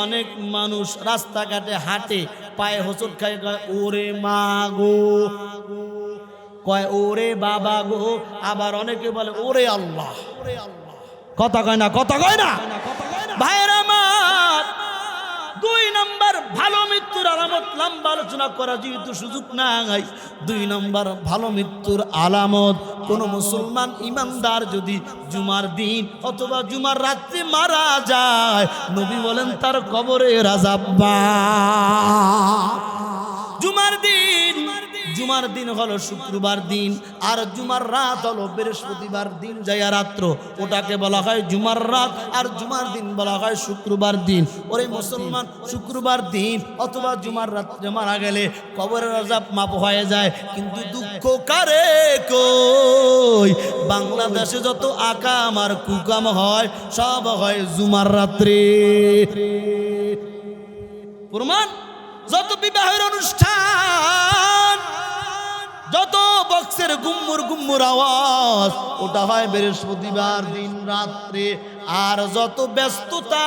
অনেক মানুষ রাস্তাঘাটে হাঁটে, পায়ে হোঁচট খায়, কয় ওরে মা গো, কয় ওরে বাবা গো, আবার অনেকে বলে ওরে আল্লাহ। কথা কয় না, কথা কয় না। ভাইয়ের আমার, 2 নম্বর ভালো মৃত্যুর আলামত, লম্বা আলোচনা করা যেহেতু সুযোগ নাই, 2 নম্বর ভালো মৃত্যুর আলামত, কোন মুসলমান ইমানদার যদি জুমার দিন অথবা জুমার রাত্রে মারা যায়, নবী বলেন তার কবরে আযাব। জুমার দিন হলো শুক্রবার দিন, আর জুমার রাত হলো বৃহস্পতিবার দিন যাইয়া রাত্র, ওটাকে বলা হয় জুমার রাত, আর জুমার দিন বলা হয় শুক্রবার দিন। ওরে মুসলমান, শুক্রবার দিন অথবা জুমার রাত্রে মারা গেলে কবরের আযাব মাফ হয়ে যায়, কিন্তু দুঃখ কারে কই, বাংলাদেশে যত আকাম আর কুকাম হয় সব হয় জুমার রাত্রে। প্রমাণ, যত বিবাহের অনুষ্ঠান, যত বক্সের গুম্মুর আওয়াজ, ওটা হয় বৃহস্পতিবার দিন রাত্রে, আর যত ব্যস্ততা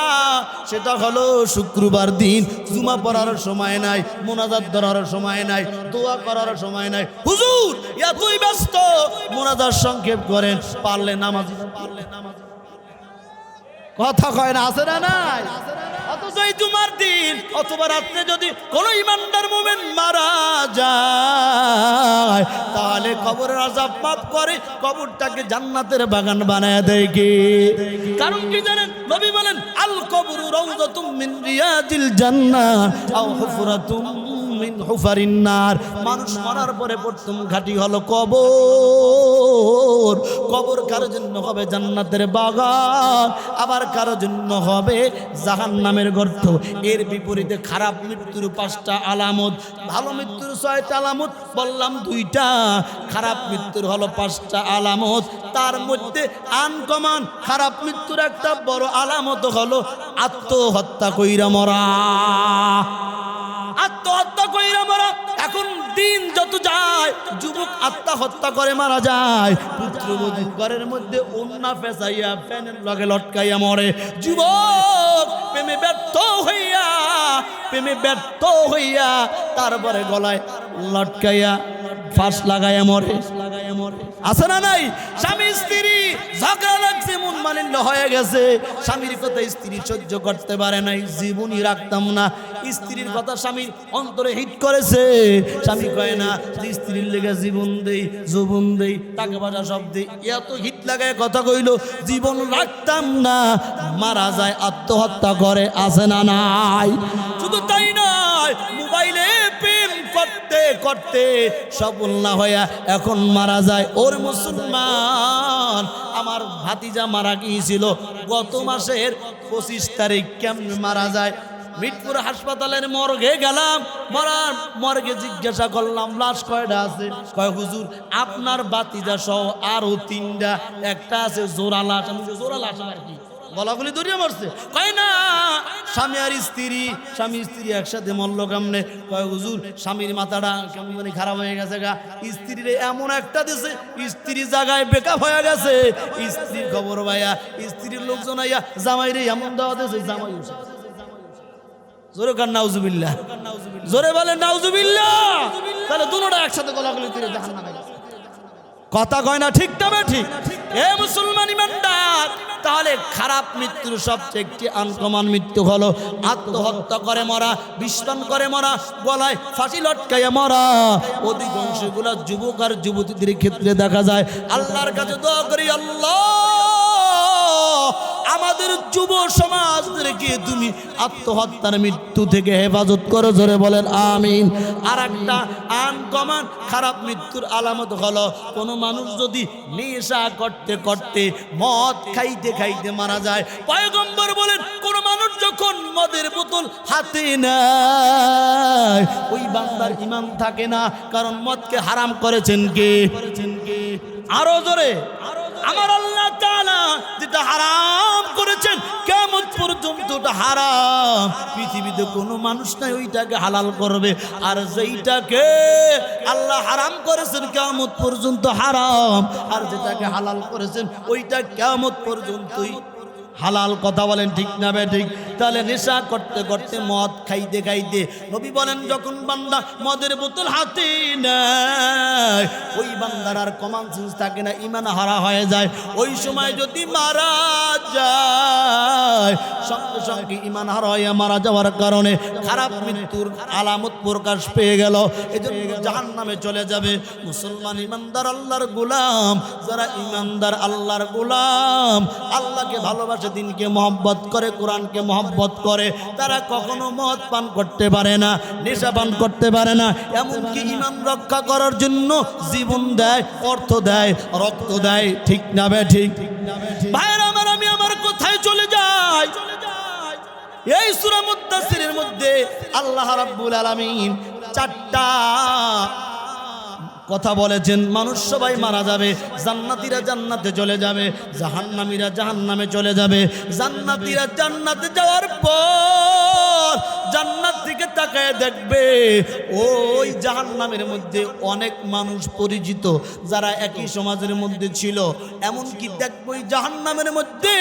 সেটা হলো শুক্রবার দিন। জুমা পড়ার সময় নাই, মোনাজাত ধরার সময় নাই, দোয়া করার সময় নাই। হুজুর এতই ব্যস্ত, মোনাজাত সংক্ষেপ করেন, পারলে নামাজি কথা কয় না, আছে না নাই? অথচ এই জুমার দিন অথবা রাত্রে যদি কোনো ইমানদার মুমিন মারা যায়, তাহলে কবরের আযাব মাফ করে, কবরটাকে জান্নাতের বাগান বানায় দেয় কে? কারণ কি জানেন? নবী বলেন, আল কবরু রাউযাতুম মিন রিয়াদিল জান্নাহ আও হুফরাতুম মিন হুফারিন নার। মানুষ মরার পরে প্রথম ঘাটি হলো কবর। কবর কারো জন্য হবে জান্নাতের বাগান, আবার কারো জন্য হবে জাহান্নামের গর্ত। এর বিপরীতে খারাপ মৃত্যুর 5টা আলামত, ভালো মৃত্যুর 6টা আলামত, বললাম 2টা, খারাপ মৃত্যুর হলো 5টা আলামত। তার মধ্যে আনকমন খারাপ মৃত্যুর একটা বড় আলামত হলো আত্মহত্যা কইরা মরা। আত্মহত্যা কইরা মারা। এখন দিন যত যায় যুবক আত্মহত্যা করে মারা যায়, পুত্রবধূ ঘরের মধ্যে ওন্না ফেসাইয়া ফ্যানের লগে লটকাইয়া মরে, যুবক প্রেমে ব্যর্থ হইয়া তারপরে গলায় লটকাইয়া ফাঁস লাগাইয়া মরে। আছে না নাই? স্বামী স্ত্রী ঝগড়া লাগছে, মন মালিন্য হয়ে গেছে, স্বামীর কথা স্ত্রী সহ্য করতে পারে নাই, জীবনই রাখতাম না। স্ত্রীর কথা স্বামীর অন্তরে হিট করেছে, স্বামী কয় না স্ত্রীর লেগে জীবন দেই, যৌবন দেই, টাকা পয়সা সব দেই, এত হিট লাগায় কথা কইলো জীবন রাখতাম না, মারা যায়, আত্মহত্যা করে। আছে না নাই? শুধু তাই নয়, মোবাইলে প্রেম করতে করতে সফল না হইয়া এখন মারা যায়। ওর মুসলমান, আমার ভাতিজা মারা গিয়েছিল গত মাসের 25 তারিখ। কেমন মারা যায়? মিরপুর হাসপাতালের মর্গে গেলাম, মর্গে জিজ্ঞাসা করলাম লাশ কয়টা আছে? কয় হুজুর আপনার ভাতিজা সহ আরো 3টা, একটা আছে জোড়া লাশ। আমি জোড়া লাশ আর কি, গলাগুলি দড়িয়ে মরছে? কয় না, স্বামী আর স্বামী স্ত্রী একসাথে মরল কেমনে? কয় হুজুর স্বামীর মাথাটা কেমন জানি খারাপ হয়ে গেছে গা, স্ত্রীর এমন একটা দিছে, স্ত্রী জায়গায় বেকআপ হয়ে গেছে। স্ত্রীর খবর ভাইয়া, স্ত্রীর লোকজন আইয়া জামাইরে এমন দেওয়া দিয়েছে, জামাই জোরে কান নাউজুবিল্লাহ, জোরে বলেন নাউজুবিল্লাহ। তাহলে দুটোটা একসাথে গলাগুলি তীরে জাহান্নামে গেছে। কথা কয় না, ঠিক তবে ঠিক। এ মুসলমান ইমানদার, তাহলে খারাপ মৃত্যুর সবচেয়ে একটি আনকমন মৃত্যু হলো আত্মহত্যা করে মরা, বিষপান করে মরা, গলায় ফাঁসি লটকাইয়া মরা। অধিকাংশগুলো যুবক আর যুবতীদের ক্ষেত্রে দেখা যায়। আল্লাহর কাছে দোয়া করি, আল্লাহ আমাদের যুব সমাজদেরকে তুমি আত্মহত্যার মৃত্যু থেকে হেফাজত করো, জোরে বলেন আমিন। আর একটা আনকমন খারাপ মৃত্যুর আলামত হলো কোনো মানুষ যদি নেশা করতে করতে, মদ খাইতে খাইতে মারা যায়। পয়গম্বর বলেন কোন মানুষ যখন মদের বোতল হাতে নেয়, ওই বান্দার ঈমান থাকে না, কারণ মদকে হারাম করেছেন কে? আরো জোরে, আমার আল্লাহ তাআলা যেটা হারাম করেছেন কিয়ামত পর্যন্ত ওটা হারাম। পৃথিবীতে কোনো মানুষ নাই ওইটাকে হালাল করবে, আর যেইটাকে আল্লাহ হারাম করেছেন কিয়ামত পর্যন্ত হারাম, আর যেটাকে হালাল করেছেন ওইটা কিয়ামত পর্যন্তই হালাল। কথা বলেন ঠিক না বে ঠিক? তাহলে নেশা করতে করতে, মদ খাইতে খাইতে, নবী বলেন যখন বান্দা মদের বোতল হাতে নেয়, ওই বান্দার আর কমন সেন্স থাকে না, ঈমান হারা হয়ে যায়। ওই সময় যদি মারা যায়, সঙ্গে সঙ্গে ঈমান হারা হয়ে মারা যাওয়ার কারণে খারাপ মৃত্যুর আলামত প্রকাশ পেয়ে গেল, এজন্য জাহান্নামে চলে যাবে। মুসলমান ঈমানদার আল্লাহর গোলাম, যারা ঈমানদার আল্লাহর গোলাম, আল্লাহকে ভালোবাসে, দিনকে মহব্বত করে, কোরআনকে মহব্বত মহব্বত করে তারা কখনো মদ পান করতে পারে না, নেশা পান করতে পারে না, এমনকি ঈমান রক্ষা করার জন্য জীবন দেয়, অর্থ দেয়, রক্ত দেয়। ঠিক না বে ঠিক? ভাইরা আমার, আমি আমার কোথায় চলে যাই। এই সূরা মুদ্দাসসিরের মধ্যে আল্লাহ রাব্বুল আলামিন 4টা কথা বলেছেন। মানুষ সবাই মারা যাবে, জান্নাতীরা জান্নাতে চলে যাবে, জাহান্নামীরা জাহান্নামে চলে যাবে। জান্নাতীরা জান্নাতে যাওয়ার পর জান্নাত থেকে তাকায় দেখবে ওই জাহান্নামের মধ্যে অনেক মানুষ পরিচিত যারা একই সমাজের মধ্যে ছিল। এমনকি দেখবো ওই জাহান্নামের মধ্যে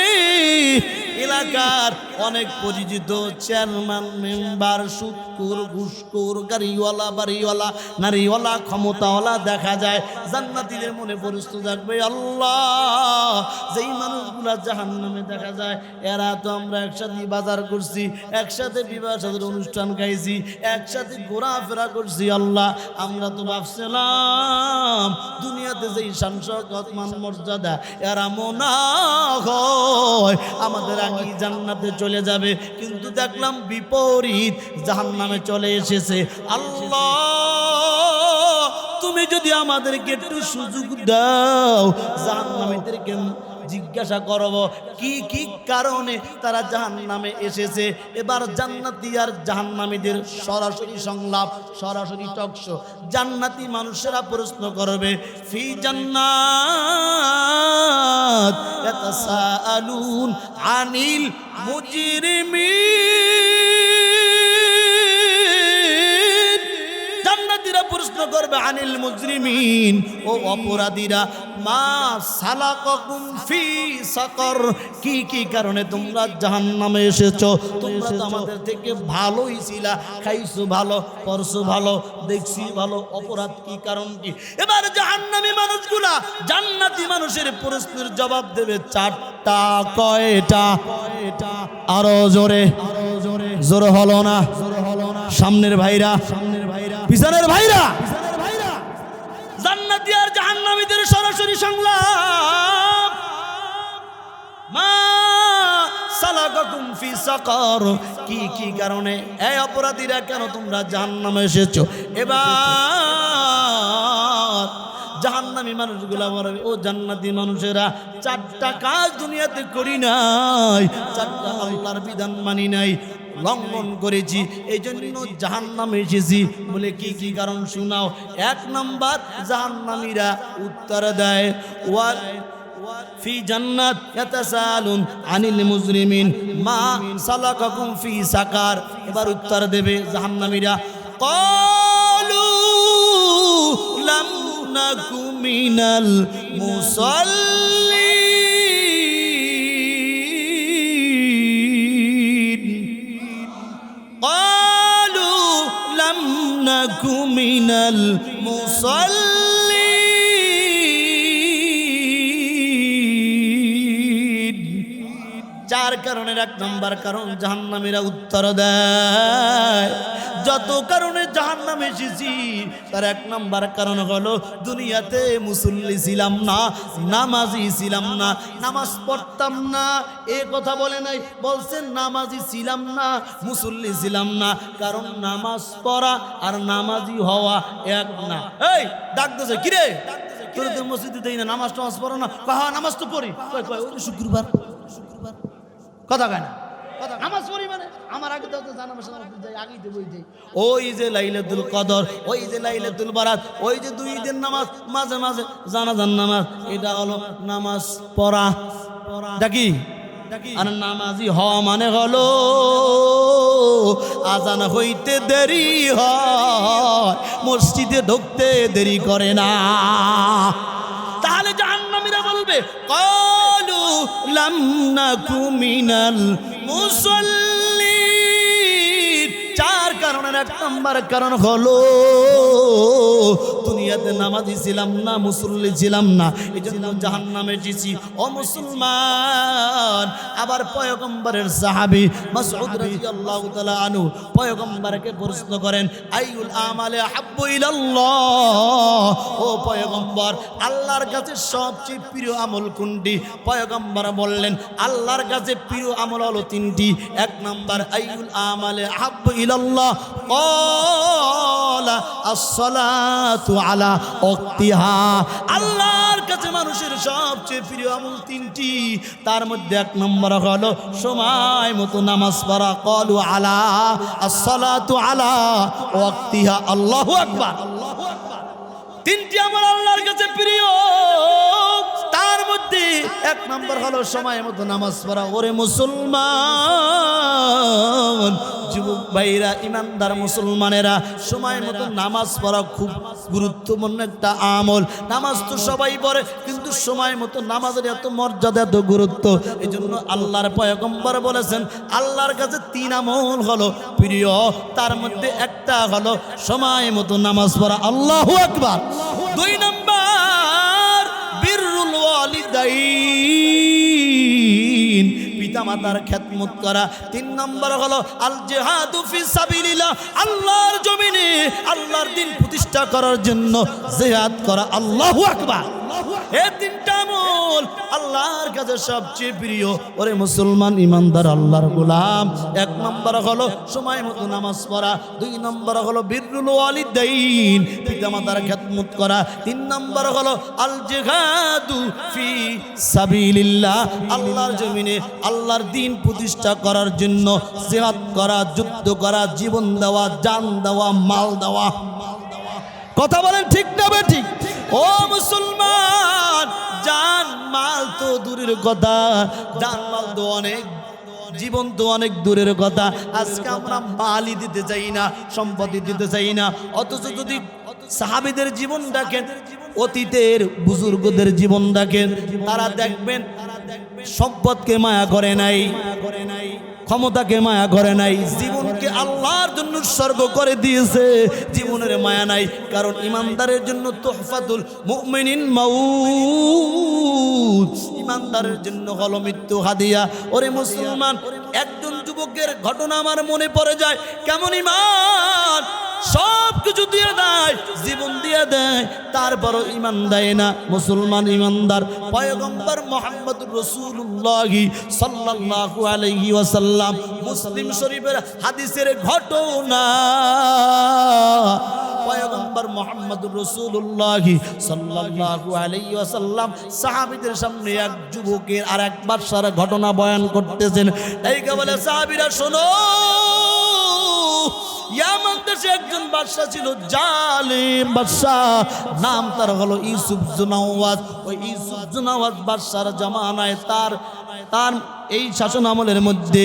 এলাকার অনেক পরিচিত চেয়ারম্যান, মেম্বার, সুদখোর, ঘুষখোর, গাড়িওয়ালা, বাড়িওয়ালা, নারীওয়ালা, ক্ষমতাওয়ালা দেখা যায়। জান্নাতীদের মনে প্রশ্ন থাকবে, আল্লাহ, যেই মানুষগুলা জাহান্নামে দেখা যায় এরা তো আমরা একসাথে বাজার করছি, একসাথে বিবাহ সাথে অনুষ্ঠান খাইছি, একসাথে ঘোরাফেরা করছি। আল্লাহ, আমরা তো ভাবছিলাম দুনিয়াতে যেই শান শওকত মান মর্যাদা এরা মনে হয় আমাদের আগে জান্নাতে চলে যাবে, কিন্তু দেখলাম বিপরীত, জাহান্নামে চলে এসেছে। আল্লাহ, তুমি যদি আমাদেরকে একটু সুযোগ দাও, জাহান্নামীদেরকে জিজ্ঞাসা করব কি কি কারণে তারা জাহান্নামে এসেছে। এবার জান্নাতি আর জাহান্নামীদের সরাসরি সংলাপ, সরাসরি টকশো। জান্নাতি মানুষেরা প্রশ্ন করবে, ফি জান্নাত ইয়াতাসাআলুন আনিল মুজরিমিন। জান্নাতীরা প্রশ্ন করবে আনিল মুজরিমিন, ও অপরাধীরা, মা সালাকাকুম ফি সাকর, কি কি কারণে তোমরা জাহান্নামে এসেছো? তোমরা তো আমাদের থেকে ভালোই ছিলা, খাইছো ভালো, করছো ভালো, দেখছি ভালো, অপরাধ কি, কারণ কি? এবার জাহান্নামী মানুষগুলা জান্নাতি মানুষের প্রশ্নের জবাব দেবে 4টা। কয়টা? আরো জোরে, জোরে হলো না, সামনের ভাইরা, পিছনের ভাইরা। জান্নাতি আর জাহান্নামীদের সরাসরি সংলাপ, মা সালাকাকুম ফি সাকার, কি কি কারণে, এই অপরাধীরা কেন তোমরা জাহান্নামে এসেছো? এবার জাহান্নামী মানুষগুলা বলবে, ও জান্নাতি মানুষেরা, 4টা কাজ দুনিয়াতে করি নাই, 4টা আল্লাহর বিধান মানি নাই, লঙ্ঘন করেছি, এই জন্য জাহান্নামে এসেছি। বলে কি কি কারণ শোনাও। 1 নাম্বার, জাহান্নামীরা উত্তর দেয়, ফি জান্নাত ইয়াতাসালুন আনিল মুজরিমিন মা সালাকাকুম ফি সাকার। এবার উত্তর দেবে জাহান্নামীরা, ক্বালু লাম নাকু মিনাল মুসাল্লিন, ক্বালু লাম নাকু মিনাল মুসাল্লিন। 4 কারণের 1 নম্বর কারণ জাহান্নামীরা উত্তর দেয়। যত কারণে জাহান্নামে এসেছি তার 1 নম্বর কারণ হলো দুনিয়াতে মুসল্লি ছিলাম না, নামাজি ছিলাম না, নামাজ পড়তাম না। এ কথা বলে নাই, বলছেন নামাজি ছিলাম না, মুসল্লি ছিলাম না। কারণ নামাজ পড়া আর নামাজি হওয়া এক না। এই ডাক দিছে, কিরে তোর তো মসজিদে দেই না, নামাজ টামাজ পড়ো না? কহা নামাজ তো পড়ি, কয় ওই শুক্রবার, কথা কয় না, নামাজ পড়ি মানে আমার আগে তো জানাবো, আগেই তো বই যাই। ওই যে লাইলাতুল কদর, ওই যে লাইলাতুল বারাত, ওই যে 2 দিন নামাজ, মাঝে মাঝে জানাজার নামাজ, এটা হলো নামাজ পড়া। ডাকি আর নামাজি হওয়া মানে হলো আজান হইতে দেরি হয়, মসজিদে ঢুকতে দেরি করে না। তাহলে জাহান্নামীরা বলবে, ক্বালু লাম নাকু মিনাল মুসাল্লিন। 4 কারণের 1 নম্বর কারণ হলো দুনিয়াতে নামাজি ছিলাম না, মুসল্লি ছিলাম না, এই জন্য জাহান্নামে যেছি। ও মুসলমান, আবার পয়গম্বরের সাহাবী মাসউদ রাদিয়াল্লাহু তাআলা আনহু পয়গম্বরকে প্রশ্ন করেন, আইয়ুল আমালি আহাব্বু ইলাল্লাহ, ও পয়গম্বর, আল্লাহর কাছে সবচেয়ে প্রিয় আমল কোনটি? পয়গম্বর বললেন, আল্লাহর কাছে প্রিয় আমল হলো তিনটি। এক নাম্বার, আইয়ুল আমালি আহাব্বু ইলাল্লাহ, ক্বালা আস-সালাতু আলা ওয়াক্তিহা। আল্লাহর কাছে মানুষের সবচেয়ে প্রিয় আমল তিনটি, তার মধ্যে এক নম্বর হলো সময় মতো নামাজ পড়া। ক্বালু আলা আস-সালাতু আলা ওয়াক্তিহা। আল্লাহু আকবার। তিনটি আমল আল্লাহর কাছে প্রিয়, তার মধ্যে এক নম্বর হলো সময় মতো নামাজ পড়া। ওরে মুসলমান, যুবক ভাইরা, ইমানদার মুসলমানেরা, সময় মতো নামাজ পড়া খুব গুরুত্বপূর্ণ একটা আমল। নামাজ তো সবাই পড়ে, কিন্তু সময় মতো নামাজের এত মর্যাদা, এত গুরুত্ব। এই জন্য আল্লাহর পয়গম্বর বলেছেন, আল্লাহর কাছে তিন আমল হলো প্রিয়, তার মধ্যে একটা হলো সময় মতো নামাজ পড়া। আল্লাহু আকবার। দুই নম্বর, বিররুল ওয়ালিদাইন, পিতামাতার খেদমত করা। তিন নম্বর হলো আল জিহাদু ফি সাবিলিল্লাহ, আল্লাহর জমিনে আল্লাহর দ্বীন প্রতিষ্ঠা করার জন্য জিহাদ করা। আল্লাহু আকবার। এই তিনটা আমল আল্লাহর কাছে সবচেয়ে প্রিয়। ওরে মুসলমান, ইমানদার আল্লাহর গোলাম, এক নম্বর হলো সময় মতো নামাজ পড়া, দুই নম্বর হলো বিররুল ওয়ালিদাইন, পিতামাতার খেদমত করা, তিন নম্বর হলো আল জিহাদু ফি সাবিলিল্লাহ, আল্লাহর জমিনে আল্লাহর দ্বীন প্রতিষ্ঠা করার জন্য জিহাদ করা, যুদ্ধ করা, জীবন দেওয়া, জান দেওয়া, মাল দেওয়া। কথা বলেন ঠিক না বেঠিক? ও মুসলমান, জান মাল তো দূরের কথা, জান মাল তো অনেক, জীবন তো অনেক দূরের কথা। আজকে আমরা মালই দিতে চাই না, সম্পত্তি দিতে চাই না, অথচ যদি সাহাবীদের জীবন দেখেন, অতীতের বুজুর্গদের জীবন দেখেন, তারা দেখবেন সম্পদকে মায়া করে নাই, ক্ষমতাকে মায়া করে নাই, জীবনকে আল্লাহর জন্য উৎসর্গ করে দিয়েছে, জীবনের মায়া নাই। কারণ ইমানদারের জন্য তুহফাতুল মুমিনিন মাউত, ইমানদারের জন্য হলো মৃত্যু হাদিয়া। ওরে মুসলমান, একজন যুবকের ঘটনা আমার মনে পড়ে যায়, কেমন ইমান, সব কিছু দিয়ে দেয়, জীবন দিয়ে দেয়, তারপরও ইমান দেয় না। মুসলমান ইমানদার পয়গম্বর মুহাম্মদুর রাসূলুল্লাহ সাল্লাল্লাহু আলাইহি ওয়াসাল্লাম, মুসলিম শরীফের হাদিসের ঘটনা। পয়গম্বর মুহাম্মদুর রাসূলুল্লাহ সাল্লাল্লাহু আলাইহি ওয়াসাল্লাম সাহাবীদের সামনে এক যুবকের আর এক বাদশার ঘটনা বয়ান করতেছেন। তাইকে বলে, সাহাবীরা শোনো, ইয়ামান দেশে একজন বাদশা ছিল, জালিম বাদশা, নাম তার হলো ইউসুফ জুনাওয়াজ। ওই ইউসুফ জুনাওয়াজ বাদশার জামানায় তার এই শাসন আমলের মধ্যে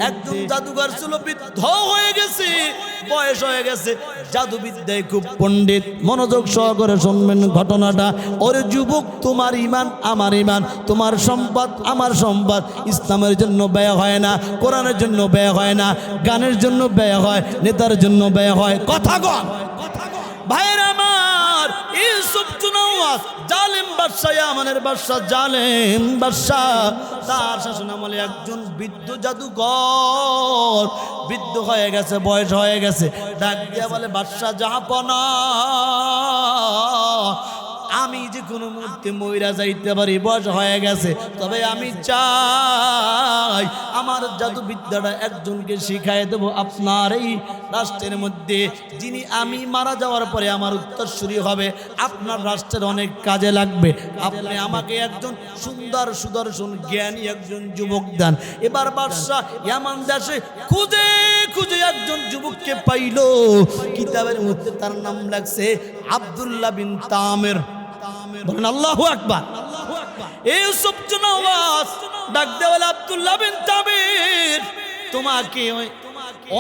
একজন জাদুঘর ছিল, বৃদ্ধ হয়ে গেছে, বয়স হয়ে গেছে, জাদুবিদ্যায় খুব পণ্ডিত। মনোযোগ সহকারে শুনবেন ঘটনাটা। ওরে যুবক, তোমার ইমান আমার ইমান, তোমার সম্পদ আমার সম্পদ ইসলামের জন্য ব্যয় হয় না, কোরআনের জন্য ব্যয় হয় না, গানের জন্য ব্যয় হয়, নেতার জন্য ব্যয় হয়। কথা কন ভাইয়ের আমার, ইউসুফ জুনাওয়াজ জালিম বাদশা, ইয়ামানের বাদশা, জালিম বাদশা, তার শাসন আমলে একজন বৃদ্ধ জাদুকর, বৃদ্ধ হয়ে গেছে, বয়স হয়ে গেছে, ডাক দিয়া বলে, বাদশা জাহাপনা, আমি যে কোনো মুহূর্তে মইরা যাইতে পারি, বয়স হয়ে গেছে, তবে আমি চাই আমার জাদুবিদ্যাটা একজনকে শিখাই দেব আপনার এই রাষ্ট্রের মধ্যে, যিনি আমি মারা যাওয়ার পরে আমার উত্তরসূরি হবে, আপনার রাষ্ট্রের অনেক কাজে লাগবে। আপনি আমাকে একজন সুন্দর সুদর্শন জ্ঞানী একজন যুবক দেন। এবার বাদশা ইয়ামান দেশে খুঁজে খুঁজে একজন যুবককে পাইল, কিতাবের মধ্যে তার নাম লাগছে আব্দুল্লাহ বিন তামির। বলেন আল্লাহু আকবার। ইউসুফ জুনাওয়াজ ডাক দেওয়াল, আব্দুল্লাহ বিন তামির, তোমাকে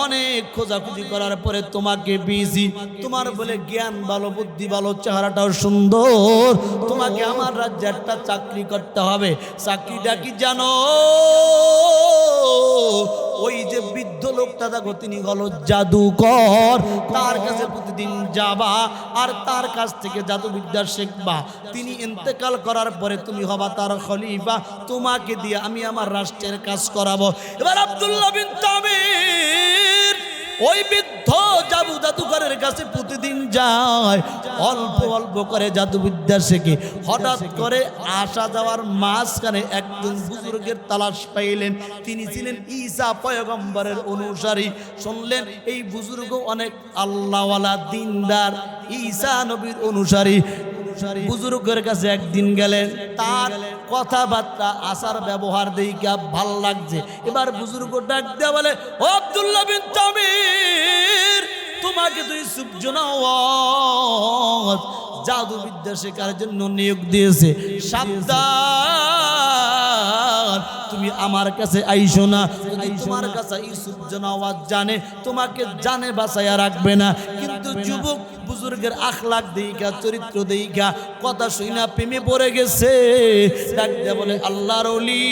অনেক খোঁজাখুঁজি করার পরে তোমাকে পেয়েছি, তোমার বলে জ্ঞান ভালো, বুদ্ধি ভালো, চেহারাটাও সুন্দর, তোমাকে আমার রাজ্যে একটা চাকরি করতে হবে। চাকরিটা কি জানো? ওই যে বৃদ্ধ লোকটা দেখো তিনি হলো জাদুকর, তার কাছে প্রতিদিন যাবা আর তার কাছ থেকে জাদুবিদ্যা শিখবা। তিনি ইন্তেকাল করার পরে তুমি হবা তার খলিফা, তোমাকে দিয়ে আমি আমার রাষ্ট্রের কাজ করাবো। এবার আব্দুল্লাহ বিন তামির ওই বৃদ্ধ জাদুকরের কাছে প্রতিদিন যায়, অল্প অল্প করে জাদুবিদ্যা শেখে। হঠাৎ করে আসা যাওয়ার মাঝখানে একজন বুজুর্গের তালাশ পাইলেন। তিনি ছিলেন ঈসা পয়গম্বরের অনুসারী। শুনলেন এই বুজুর্গ অনেক আল্লাহওয়ালা দিনদার, ঈসা নবীর অনুসারী। বুজুর্গের কাছে একদিন গেলেন, তার কথাবার্তা আচার ব্যবহার দেখে ভাল লাগছে। এবার বুজুর্গ ডাক দেয়া বলে, ও আব্দুল্লাহ বিন তামির, তোমাকে তুই সুবজনাওয়াত জাদুবিদ্যা শেখার জন্য নিয়োগ দিয়েছে, সাবধান তুমি আমার কাছে আইসো না। যদি তোমার কাছে ইউসুফ জনাওয়াত জানে তোমাকে জানে বাঁচাইয়া রাখবে না। কিন্তু যুবক বুজুর্গের আখলাক দেইখা, চরিত্র দেইখা, কথা শুনা প্রেমে পড়ে গেছে। ডাক দেয়া বলে, আল্লাহর ওলি,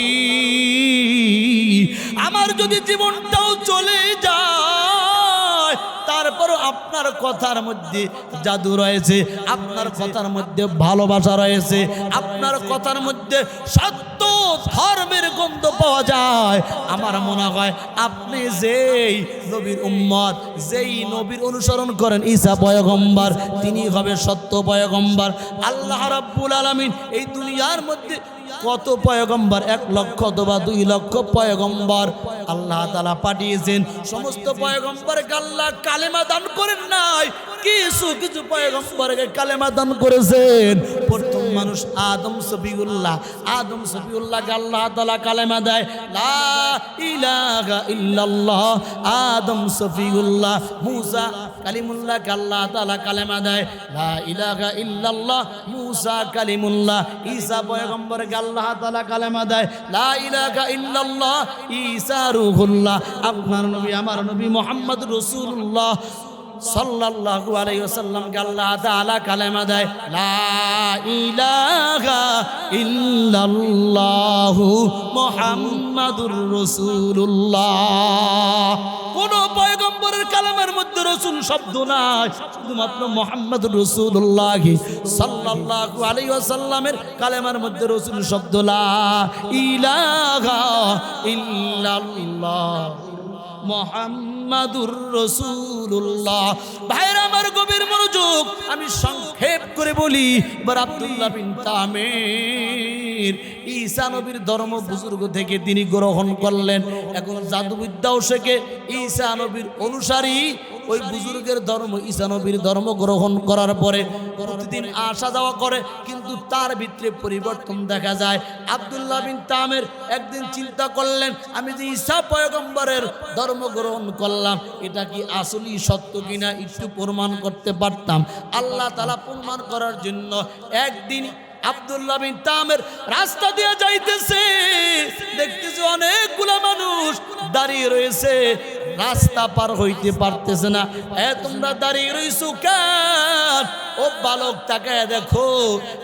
আমার যদি জীবনটাও চলে যায় তারপরও আপনার কথার মধ্যে জাদু রয়েছে, আপনার কথার মধ্যে ভালোবাসা রয়েছে, আপনার কথার মধ্যে সত্য ধর্মের গন্ধ পাওয়া যায়। আমার মনে হয় আপনি যেই নবীর উম্মত, যেই নবীর অনুসরণ করেন ঈসা পয়গম্বর, তিনি হবে সত্য পয়গম্বর। আল্লাহ রাব্বুল আলামিন এই দুনিয়ার মধ্যে কত পয়গম্বর, 1 লক্ষ অথবা 2 লক্ষ পয়গম্বর আল্লাহ তাআলা পাঠিয়েছেন। সমস্ত পয়গম্বরকে আল্লাহ কালেমা দান করেন নাই, কিছু কিছু পয়গম্বরকে কালেমা দান করেছেন। প্রথম মানুষ আদম সফিউল্লাহকে আল্লাহ তাআলা কালেমা দেয়, লা ইলাহা ইল্লাল্লাহ। আদম সফিউল্লাহ। মুসা কালিমুল্লাহকে আল্লাহ তাআলা কালেমা দেয়, লা ইলাহা ইল্লাল্লাহ মুসা কালিমুল্লাহ। ঈসা পয়গম্বরকে আল্লাহ তাআলা কালেমা দেয়, লা ইলাহা ইল্লাল্লাহ ঈসা রূহুল্লাহ। আপনার নবী আমার নবী মুহাম্মদ রাসূলুল্লাহ সাল্লাল্লাহু আলাইহি ওয়াসাল্লামকে আল্লাহ তাআলা কালেমা দেয়, লা ইলাহা ইল্লাল্লাহু মুহাম্মাদুর রাসূলুল্লাহ। কোন পয়গম্বরের কালেমার মধ্যে রাসূল শব্দ নাই, শুধুমাত্র মুহাম্মদুর রাসূলুল্লাহ সাল্লাল্লাহু আলাইহি ওয়াসাল্লামের কালেমার মধ্যে রাসূল শব্দ, লা ইলাহা ইল্লাল্লাহ মুহাম্মাদুর রাসূলুল্লাহ। ভাইরা আমার গভীর মনোযোগ, আমি সংক্ষেপ করে বলি। এবার আব্দুল্লাহ বিন তামির ঈসা নবীর ধর্ম বুজুর্গ থেকে তিনি গ্রহণ করলেন। এখন জাদুবিদ্যাও শেখে, ঈসা নবীর অনুসারী। ওই বুজুর্গের ধর্ম, ঈসা নবীর ধর্ম গ্রহণ করার পরে প্রতিদিন আসা যাওয়া করে, কিন্তু তার ভিতরে পরিবর্তন দেখা যায়। আব্দুল্লাহ বিন তামির একদিন চিন্তা করলেন, আমি যে ঈসা পয়গম্বরের ধর্ম গ্রহণ করলাম, এটা কি আসলেই সত্য কিনা একটু প্রমাণ করতে পারতাম। আল্লাহ তাআলা প্রমাণ করার জন্য একদিন আব্দুল্লাহ বিন তামির রাস্তা দিয়ে যাইতেছে, দেখতেছে অনেকগুলা মানুষ দাঁড়িয়ে রয়েছে, রাস্তা পার হইতে পারতেছে না। তোমরা দাঁড়িয়ে রইছো কেন? ও বালক, তাকায় দেখো,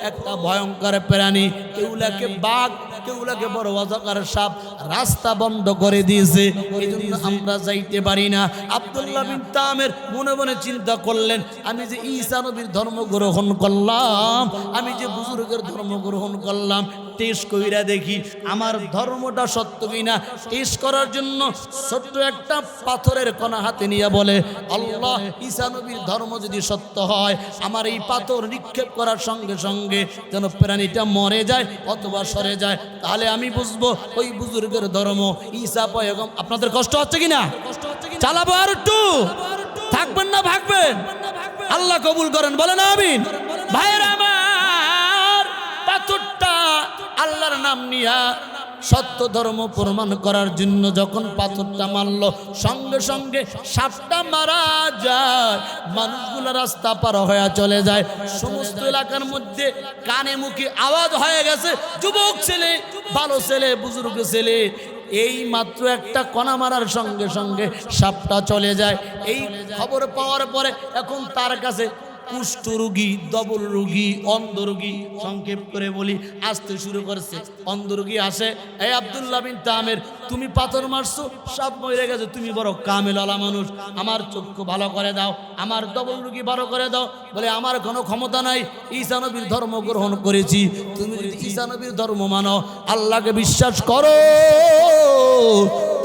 একটা ভয়ঙ্কর প্রাণী, কেউলাকে বাঘ, কেউলাকে বড় অজগর সাপ রাস্তা বন্ধ করে দিয়েছে, এই জন্য আমরা যাইতে পারি না। আব্দুল্লাহ বিন তামির মনে মনে চিন্তা করলেন, আমি যে ঈসা নবীর ধর্ম গ্রহণ করলাম, আমি যে বুজুর্গের ধর্ম গ্রহণ করলাম, টেস্ট কইরা দেখি আমার ধর্মটা সত্য কিনা। টেস্ট করার জন্য ছোট্ট একটা পাথরের কণা হাতে নিয়ে বলে, আল্লাহ, ঈসা নবীর ধর্ম যদি সত্য হয়, আমার এই পাথর নিক্ষেপ করার সঙ্গে সঙ্গে যেন প্রাণীটা মরে যায় অথবা সরে যায়, তাহলে আমি বুঝবো ওই বুজুর্গের ধর্ম ঈসা পয়গম্বর। আপনাদের কষ্ট হচ্ছে কিনা? চালাবো আর একটু? থাকবেন না ভাগবেন? আল্লাহ কবুল করেন, বলেন আমিন। ভাইয়েরা আমার, পাথরটা আল্লাহর নাম নিয়া সত্য ধর্ম প্রমাণ করার জন্য যখন পাথরটা মারল, সঙ্গে সঙ্গে সাপটা মারা যায়, মানুষগুলো রাস্তা পার হয়ে চলে যায়। সমস্ত এলাকার মধ্যে কানে মুখে আওয়াজ হয়ে গেছে, যুবক ছেলে, ভালো ছেলে, বুজুর্গ ছেলে, এই মাত্র একটা কণা মারার সঙ্গে সঙ্গে সাপটা চলে যায়। এই খবর পাওয়ার পরে এখন তার কাছে কুষ্ঠ রোগী, ডবল রোগী, অন্ধ রোগী, সংক্ষেপ করে বলি, আসতে শুরু করছে। অন্ধ রোগী আসে, এই আব্দুল্লাহ বিন তামের, তুমি পাথর মারছো, সব মরে গেছে, তুমি বড় কামেলওয়ালা মানুষ, আমার চক্ষু ভালো করে দাও, আমার ডবল রোগী ভালো করে দাও। বলে আমার কোনো ক্ষমতা নাই, ঈসা নবীর ধর্ম গ্রহণ করেছি, তুমি যদি ঈসা নবীর ধর্ম মানো, আল্লাহকে বিশ্বাস করো,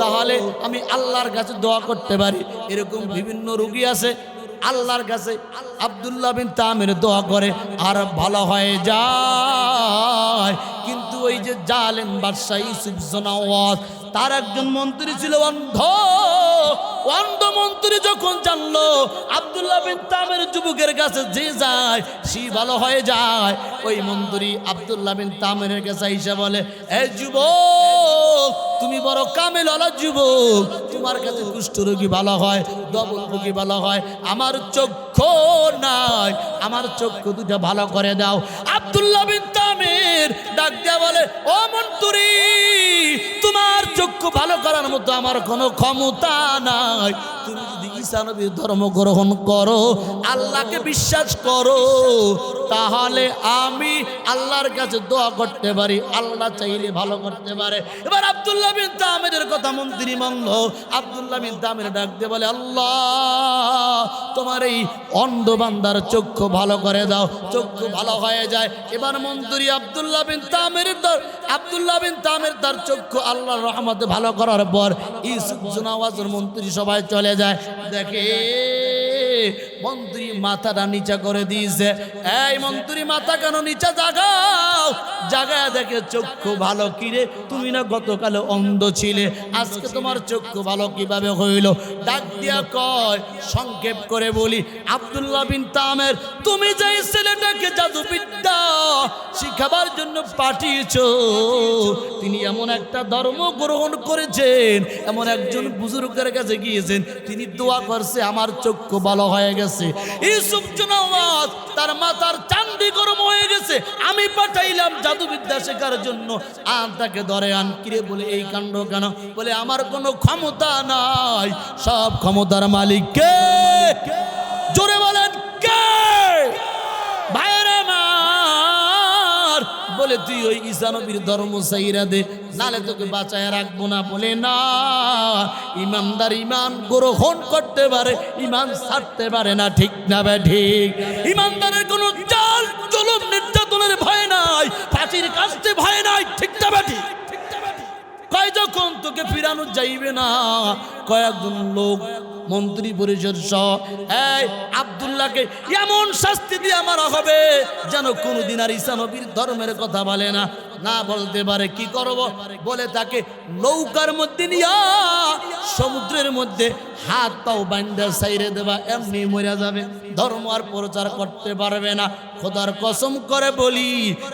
তাহলে আমি আল্লাহর কাছে দোয়া করতে পারি। এরকম বিভিন্ন রোগী আছে, আল্লাহর কাছে আব্দুল্লাহ বিন তামের দোয়া করে আর ভালো হয়ে যায়। কিন্তু ওই যে জালেম বাদশা ইউসুফ জনাওয়াত, তার একজন মন্ত্রী ছিল অন্ধ। অন্ধ মন্ত্রী যখন জানলো আব্দুল্লাহ বিন তামের যুবকের কাছে যে যায় সে ভালো হয়ে যায়, ওই মন্ত্রী আব্দুল্লাহ বিন তামের কাছে এসে বলে, এই যুবক, তুমি বড় কামেলওয়ালা যুবক, তোমার কাছে কুষ্ঠ রোগী ভালো হয়, ডবল রোগী ভালো হয়, আমার চক্ষু নাই, আমার চক্ষু দুটো ভালো করে দাও। আব্দুল্লাহ বিন তামের ডাক দিয়া বলে, ও মন্ত্রী, তোমার চক্ষু ভালো করার মতো আমার কোনো ক্ষমতা নাই, তুমি যদি ঈসা নবীর ধর্ম গ্রহণ করো, আল্লাহকে বিশ্বাস করো, তাহলে আমি আল্লাহর কাছে দোয়া করতে পারি, আল্লাহ চাইলে ভালো করতে পারে। এবার আব্দুল্লাহ বিন তামেরের কথা মন্ত্রী মানল। আব্দুল্লাহ বিন তামের ডাক দিয়ে বলে, আল্লাহ, তোমার এই অন্ধ বান্দার চক্ষু ভালো করে দাও, চক্ষু ভালো হয়ে যায়। এবার মন্ত্রী আব্দুল্লাহ বিন তামের তার চক্ষু আল্লাহর রহমতে ভালো করার পর ইউসুফ জনাওয়াজের মন্ত্রী সবাই চলে যায়। দেখে মন্ত্রী মাথাটা নিচা করে দিয়েছে। এই মন্ত্রী, মাথা কেন নিচা? জাগাও। জাগায় দেখে চক্ষু ভালো। কিরে, তুমি না গতকালে অন্ধ ছিলে, আজকে তোমার চক্ষু ভালো কিভাবে হইল? ডাক দিয়া কয়, সংক্ষেপ করে বলি, আব্দুল্লাহ বিন তামের, তুমি যে ছেলেটাকে জাদুবিদ্যা শিখাবার জন্য পাঠিয়েছো, তিনি এমন একটা ধর্ম গ্রহণ করেছেন, এমন একজন বুজুর্গের কাছে গিয়েছেন, তিনি দোয়া করছে, আমার চক্ষু ভালো হয়ে গেছে। ইউসুফ জনাওয়াত তার মাথার চান্দি গরম হয়ে গেছে, আমি পাঠাইলাম জাদুবিদ্যা শেখার জন্য, আর তাকে ধরে আন। কিরে, বলে এই কাণ্ড কেন? বলে আমার কোনো ক্ষমতা নাই, সব ক্ষমতার মালিক কে? জোরে বলেন কে? ভাইরা আমার, বলে তুই ওই ঈসা নবীর ধর্ম ছাইরা দে, নালে তোকে বাঁচায় রাখবো না। বলে না, ইমানদার ইমান গ্রহণ করতে পারে, ইমান ছাড়তে পারে না, ঠিক না বে ঠিক? ইমানদারের কোনো জাল জুলুম নির্যাতনের ভয় নাই, ফাঁসির কাস্তে ভয় নাই, ঠিক না বে ঠিক? কয় যখন তোকে ফিরানো যাইবে না, কয়েকজন লোক মন্ত্রী পরিষদ সহ এই আব্দুল্লাহকে এমন শাস্তি দিয়ে মারা হবে যেন কোনোদিন আর ঈসা নবীর ধর্মের কথা বলে না, না বলতে পারে। কি করব? বলে তাকে নৌকার মধ্যে নিয়া সমুদ্রের মধ্যে হাত পাও বান্ধা ছাইরে দেবা, এমনি মরে যাবে, ধর্ম আর প্রচার করতে পারবে না। খোদার কসম করে বলি,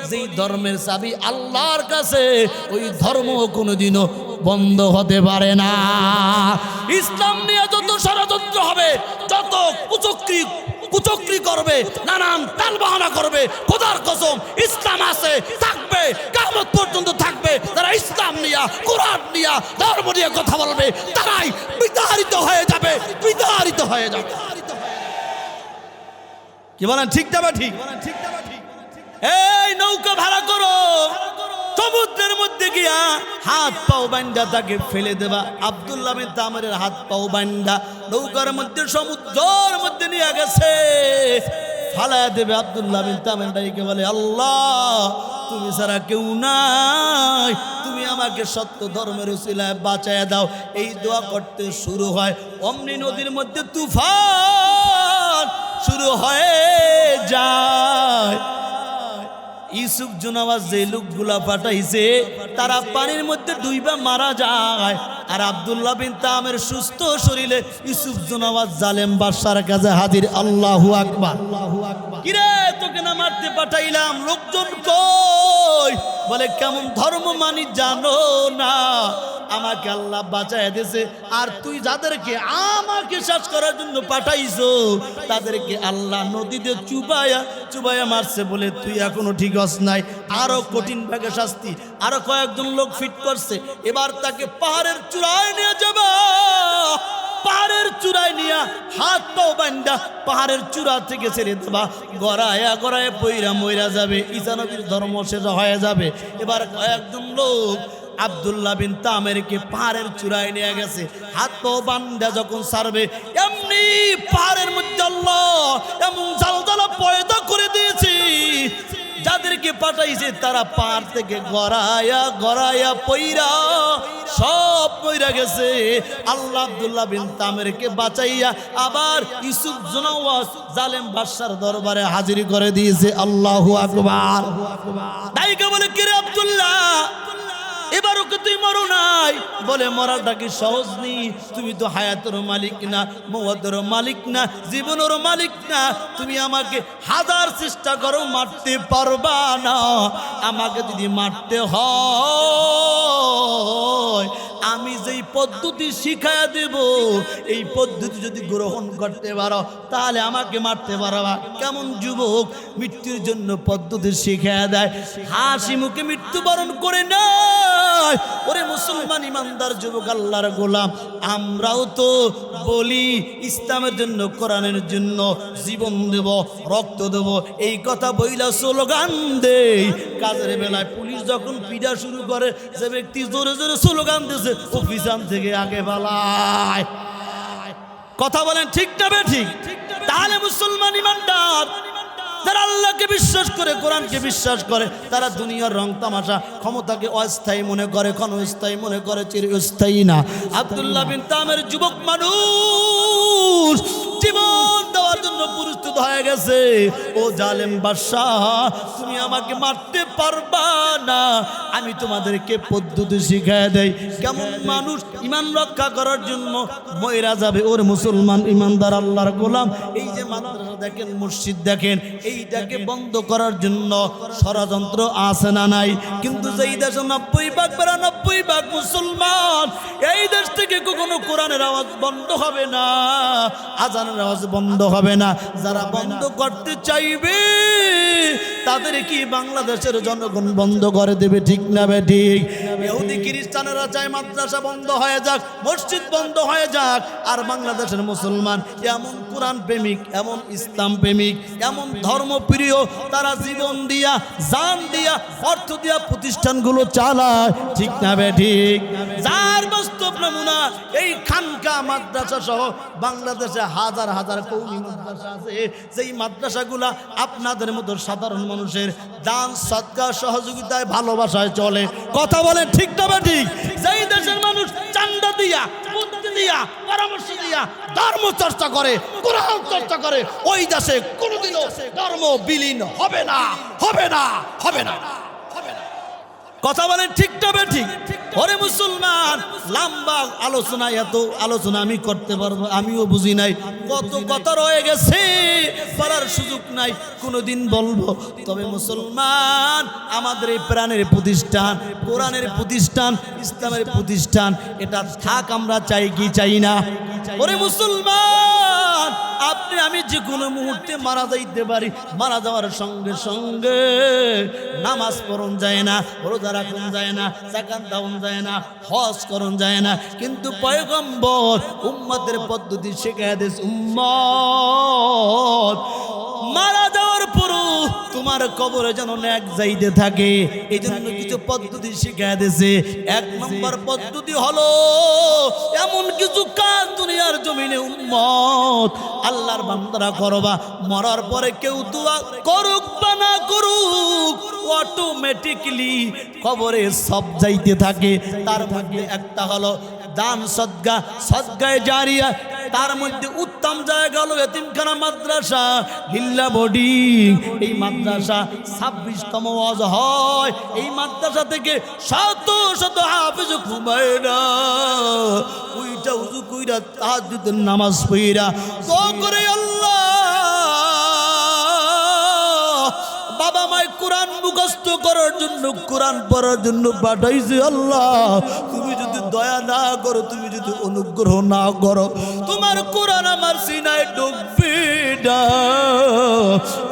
যেই ধর্মের চাবি আল্লাহর কাছে, ওই ধর্ম কোনোদিনও বন্ধ হতে পারে না। ইসলাম নিয়ে যত ষড়যন্ত্র হবে, যত কুচক্রি করবে, নানান তালবাহানা করবে, খোদার কসম ইসলাম আছে, থাকবে, কিয়ামত পর্যন্ত থাকবে। তারা ইসলাম নিয়ে, কোরআন নিয়ে, ধর্ম নিয়ে কথা বলবে, তারাই বিতাড়িত হয়ে যাবে, বিতাড়িত হয়ে যাবে। কি বলেন, ঠিক যাবে? ঠিক। এই নৌকা ভাড়া করো, সমুদ্রের মধ্যে গিয়া হাত পাও বান্ধা তাকে ফেলে দেবা। আব্দুল্লাহ বিন তামেরের হাত পাও বান্ধা নৌকার মধ্যে সমুদ্রের মধ্যে নিয়ে গেছে, ফালায়া দেবে। আব্দুল্লাহ বিন তামের ডাইকে বলে, আল্লাহ, তুমি ছাড়া কেউ নাই, তুমি আমাকে সত্য ধর্মের উসিলায় বাঁচায় দাও। এই দোয়া করতে শুরু হয়, অমনি নদীর মধ্যে তুফান শুরু হয়ে যায়। ইউসুফ জনাওয়াজ যে লোকগুলা পাঠাইছে, তারা পানির মধ্যে ডুইবা মারা যায়। আর আব্দুল্লাহ বিন তামের সুস্থ শরীরে ইউসুফ জনাওয়াজ জালেম বাদশার কাছে হাজির। আল্লাহু আকবার। কিরে, তোকে না মারতে পাঠাইলাম, লোকজন কই? বলে, কেমন ধর্ম মানি জানো না? আমাকে আল্লাহ বাঁচায় দিয়েছে, আর তুই যাদেরকে আমাকে শেষ করার জন্য পাঠাইছো, তাদেরকে আল্লাহ নদীতে চুবাইয়া মারছে। বলে, তুই এখনো ঠিক হস নাই, আরো কঠিন ভাবে শাস্তি। আরো কয়েকজন লোক ফিট করছে, এবার তাকে পাহাড়ের চূড়ায় নিয়ে যাবা। পাহাড়ের চূড়ায় নিয়া হাত পাও বান্দা পাহাড়ের চূড়া থেকে ছেড়ে দেবা, গড়ায়া গড়ায় পইরা মইরা যাবে, ঈসা নবীর ধর্ম শেষ হয়ে যাবে। এবার কয়েকজন লোক আব্দুল্লাহ বিন তামেরকে পাহাড়ের চূড়ায় নিয়ে গেছে, হাত পাও বান্দা যখন ছাড়বে এমনি পাহাড়ের মধ্যে আল্লাহ এমন জালজালা পয়দা করে দিয়েছে, যাদেরকে পাঠাইছে তারা পাহাড় থেকে গড়ায়া গড়ায়া পইরা সব পইরা গেছে। আল্লাহ আব্দুল্লাহ বিন তামেরকে বাঁচাইয়া আবার ইউসুফ জুনাওয়াজ জালেম বাদশার দরবারে হাজির করে দিয়েছে। আল্লাহু আকবার। তাইকে বলে কিরে আব্দুল্লাহ, এবার ওকে তুই মরো নাই? বলে মরাটা কি সহজ নি? তুমি তো হায়াতের মালিক না, মওয়াতের মালিক না, জীবনের মালিক না। তুমি আমাকে হাজার চেষ্টা করো মারতে পারবা না। আমাকে যদি মারতে হয় আমি যেই পদ্ধতি শিখায়া দেব এই পদ্ধতি যদি গ্রহণ করতে পারো তাহলে আমাকে মারতে পারবা। কেমন যুবক মৃত্যুর জন্য পদ্ধতি শিখায়া দেয়, হাসি মুখে মৃত্যুবরণ করে নাই। ওরে মুসলমান ইমানদার যুবক, আল্লাহর গোলাম, আমরাও তো বলি ইসলামের জন্য, কোরআনের জন্য জীবন দেব, রক্ত দেব, এই কথা বইলা স্লোগান দেই। কাজের বেলায় পুলিশ যখন পিটা শুরু করে, যে ব্যক্তি জোরে জোরে স্লোগান দিয়েছে অফিসান থেকে আগে পালায়। কথা বলেন ঠিক না বেঠিক? তাহলে মুসলমান ইমানদার যারা আল্লাহকে বিশ্বাস করে, কোরআনকে বিশ্বাস করে, তারা দুনিয়ার রং তামাশা ক্ষমতাকে অস্থায়ী মনে করে, ক্ষণস্থায়ী মনে করে, চিরস্থায়ী না। আব্দুল্লাহ বিন তামের যুবক মানুষ জীবন দেওয়ার জন্য প্রস্তুত হয়ে গেছে। ও জালেম বাদশাহ, তুমি আমাকে মারতে পারবা না, আমি তোমাদেরকে পদ্ধতি শিখায় দেই কেমন মানুষ ইমান রক্ষা করার জন্য ময়রা যাবে। ওর মুসলমান ইমানদার আল্লাহর গোলাম, এই যে মাদ্রাসা দেখেন, মসজিদ দেখেন, এইটাকে বন্ধ করার জন্য ষড়যন্ত্র আছে না নাই? কিন্তু যেই দেশে 90% মুসলমান, এই দেশ থেকে কখনো কোরআনের আওয়াজ বন্ধ হবে না, আজানের আওয়াজ বন্ধ হবে না। যারা বন্ধ করতে চাইবে তাদের কি বাংলাদেশের জনগণ বন্ধ করে দেবে? ঠিক না বেঠিক? ইহুদি খ্রিস্টানেরা চায় মাদ্রাসা বন্ধ হয়ে যাক, মসজিদ বন্ধ হয়ে যাক, আর বাংলাদেশের মুসলমান এমন কোরআন প্রেমিক, এমন ইসলাম প্রেমিক, এমন ধর্মপ্রিয়, তারা জীবন দিয়া, জান দিয়া, অর্থ দিয়া প্রতিষ্ঠানগুলো চালায়। ঠিক না বেঠিক? যার বাস্তব নমুনা এই খানকা মাদ্রাসা সহ বাংলাদেশে হাজার হাজার কওমি মাদ্রাসা আছে, যেই মাদ্রাসাগুলা আপনাদের মতো সাধারণ মানুষের দান, সদকা, সহযোগিতায়, ভালোবাসায় চলে। কথা বলেন ঠিক না বেঠিক? যেই দেশের মানুষ চান্দা দিয়া, বুদ্ধি দিয়া, পরামর্শ দিয়া ধর্ম চর্চা করে, কোরআন চর্চা করে, ওই দেশে কোনোদিনও ধর্ম বিলীন হবে না, হবে না, হবে না, হবে না। কথা বলেন ঠিক না বেঠিক? ওরে মুসলমান, লম্বা আলোচনা, এত আলোচনা আমি করতে পারবো? আমিও বুঝি নাই, কত কথা রয়ে গেছে, বলার সুযোগ নাই, কোনোদিন বলবো। তবে মুসলমান, আমাদের এই প্রাণের প্রতিষ্ঠান, কোরআনের প্রতিষ্ঠান, ইসলামের প্রতিষ্ঠান, এটা থাক আমরা চাই কি চাই না? ওরে মুসলমান, আপনি আমি যে কোনো মুহূর্তে মারা যাইতে পারি, মারা যাওয়ার সঙ্গে সঙ্গে নামাজ পড়ন যায় না, রোজা রাখুন যায় না, যাকাত দাওন যায় না, হজ করন যায় না, কিন্তু পয়গম্বর উম্মতের পদ্ধতি শিখায় দিস। উম্মত মারা যাওয়ার পরও তোমার কবরে যেন নেক যাইতে থাকে, এই জন্য কিছু পদ্ধতি শিখায় দিয়েছে। 1 নম্বর পদ্ধতি হলো এমন কিছু কাজ দুনিয়ার জমিনে উম্মত আল্লাহর বান্দারা করবা, মরার পরে কেউ দোয়া করুক বা না করুক, অটোমেটিক্যালি কবরে সব যাইতে থাকে। তার মধ্যে একটা হলো দান, সদকা, সদকায়ে জারিয়া। তার মধ্যে উত্তম জায়গা হলো এতিমখানা মাদ্রাসা, লিল্লা বোর্ডিং। এই মাদ্রাসা 26তম ওয়াজ হয়। এই মাদ্রাসা থেকে শত শত হাফেজ ঘুমায়রা, ওইটা উযু কইরা তাহাজ্জুদের নামাজ পড়া দোয়া করে, আল্লাহ বাবা মাই কোরআন মুখস্থ করার জন্য, কোরআন পড়ার জন্য পাঠাইছে। আল্লাহ তুমি যদি দয়া না করো, তুমি যদি অনুগ্রহ না করো, তোমার কোরআন আমার সিনায় ঢুকবে না।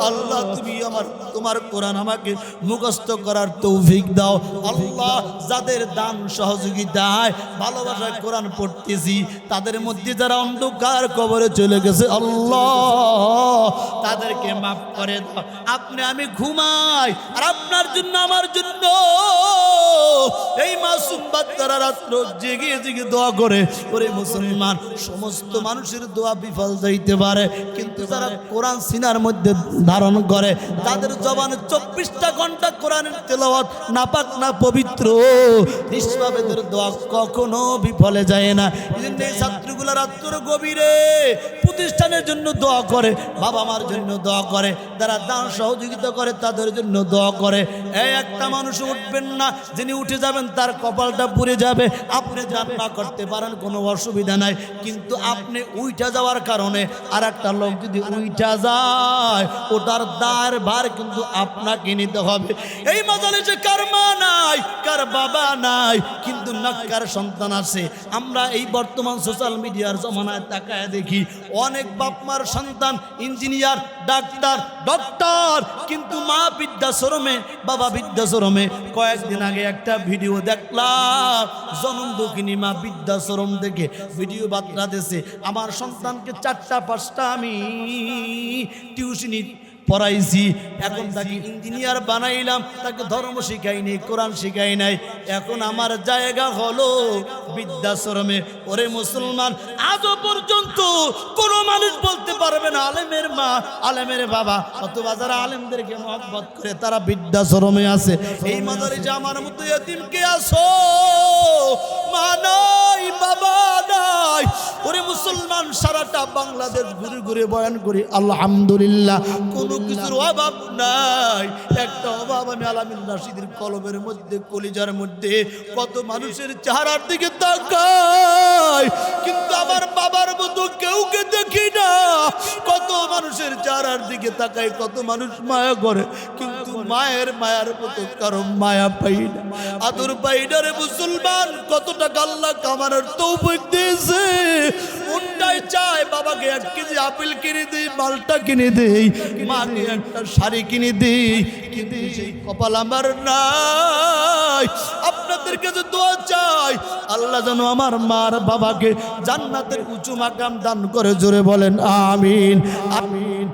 আল্লাহ তুমি আমার তোমার কোরআন আমাকে মুখস্থ করার তৌফিক দাও আল্লাহ। যাদের দান সহযোগিতায় ভালোবাসায় কোরআন পড়তেছি তাদের মধ্যে যারা অন্ধকার কবরে চলে গেছে আল্লাহ তাদেরকে মাফ করে দাও। আপনি আমি ঘুমাই আর আপনার জন্য আমার জন্য এই মাসুম বাচ্চারা রাত্র জেগে জেগে দোয়া করে। ওরে মুসলমান, সমস্ত মানুষের দোয়া বিফল যাইতে পারে, কিন্তু যারা কোরআন সিনার মধ্যে ধারণ করে তাদের জবানে 24টা ঘন্টা কোরআনের তেলাওয়াত নাপাক না পবিত্র, নিষ্পাপের দোয়া কখনো বিফলে যায় না। এই জন্য এই ছাত্রগুলো রাত্র গভীরে প্রতিষ্ঠানের জন্য দোয়া করে, বাবা মার জন্য দোয়া করে, যারা দান সহযোগিতা করে তাদের জন্য দোয়া করে। এই একটা মানুষ উঠবেন না, যিনি উঠে যাবেন তার কপালটা পুড়ে যাবে। আপনি জান্না করতে পারেন, কোনো অসুবিধা নাই, কিন্তু আপনি উইঠা যাওয়ার কারণে আর একটা লোক যদি উইঠা যায় ওটার দায়ের ভার কিন্তু আপনাকে নিতে হবে। এই মাজালিসে কার মা নাই, কার বাবা নাই, কিন্তু নাক্কার সন্তান আছে। আমরা এই বর্তমান সোশ্যাল মিডিয়ার জমানায় তাকায় দেখি অনেক বাপ মার সন্তান ইঞ্জিনিয়ার, ডাক্তার, ডক্টর, কিন্তু মা বৃদ্ধাশ্রমে, বাবা বৃদ্ধাশ্রমে। কয়েকদিন আগে একটা ভিডিও দেখলাম, জনম দুঃখিনী মা বৃদ্ধাশ্রম থেকে ভিডিও বার্তা দিয়েছে, আমার সন্তানকে 4টা 5টা আমি টিউশনি পড়াইছি, এখন তাকে ইঞ্জিনিয়ার বানাইলাম, তাকে ধর্ম শিখাই নাই, কোরআন শিখাই নাই, এখন আমার জায়গা হলো বৃদ্ধাশ্রমে। ওরে মুসলমান, আজও পর্যন্ত কোনো মানুষ বলতে পারবে না আলেমের মা, আলেমের বাবা, অথবা যারা আলেমদেরকে মহব্বত করে তারা বৃদ্ধাশ্রমে আছে। এই মাদারিসে আমার মতো এতিমকে আসো, মা নাই, বাবা নাই। ওরে মুসলমান, সারাটা বাংলাদেশ ঘুরে ঘুরে বয়ান করি আলহামদুলিল্লাহ, কোনো কিছুর অভাব নাই। একটা অভাব আমি আলামিন রাশিদের কলবের মধ্যে, কলিজার মধ্যে কত মানুষের চেহারার দিকে তাকাই, কিন্তু আমার বাবার মতো কেউকে দেখি না। কত মানুষের চেহারার দিকে তাকাই, কত মানুষ মায়া করে, কিন্তু মায়ের মায়ার মতো কারো মায়া পাই না, আদর পাই না। রে মুসলমান, কত টাকা আল্লাহ কামানোর তৌফিক দিয়েছে, কোনটাই চায় বাবাকে 1 কেজি আপেল কিনে দিই, মালটা কিনে দিই, মাকে একটা শাড়ি কিনে দিই, কিন্তু সেই কপাল আমার নাই। আপনাদের কাছে দোয়া চাই, আল্লাহ যেন আমার মার বাবাকে জান্নাতের উঁচু মাকাম দান করে। জোরে বলেন আমিন, আমিন।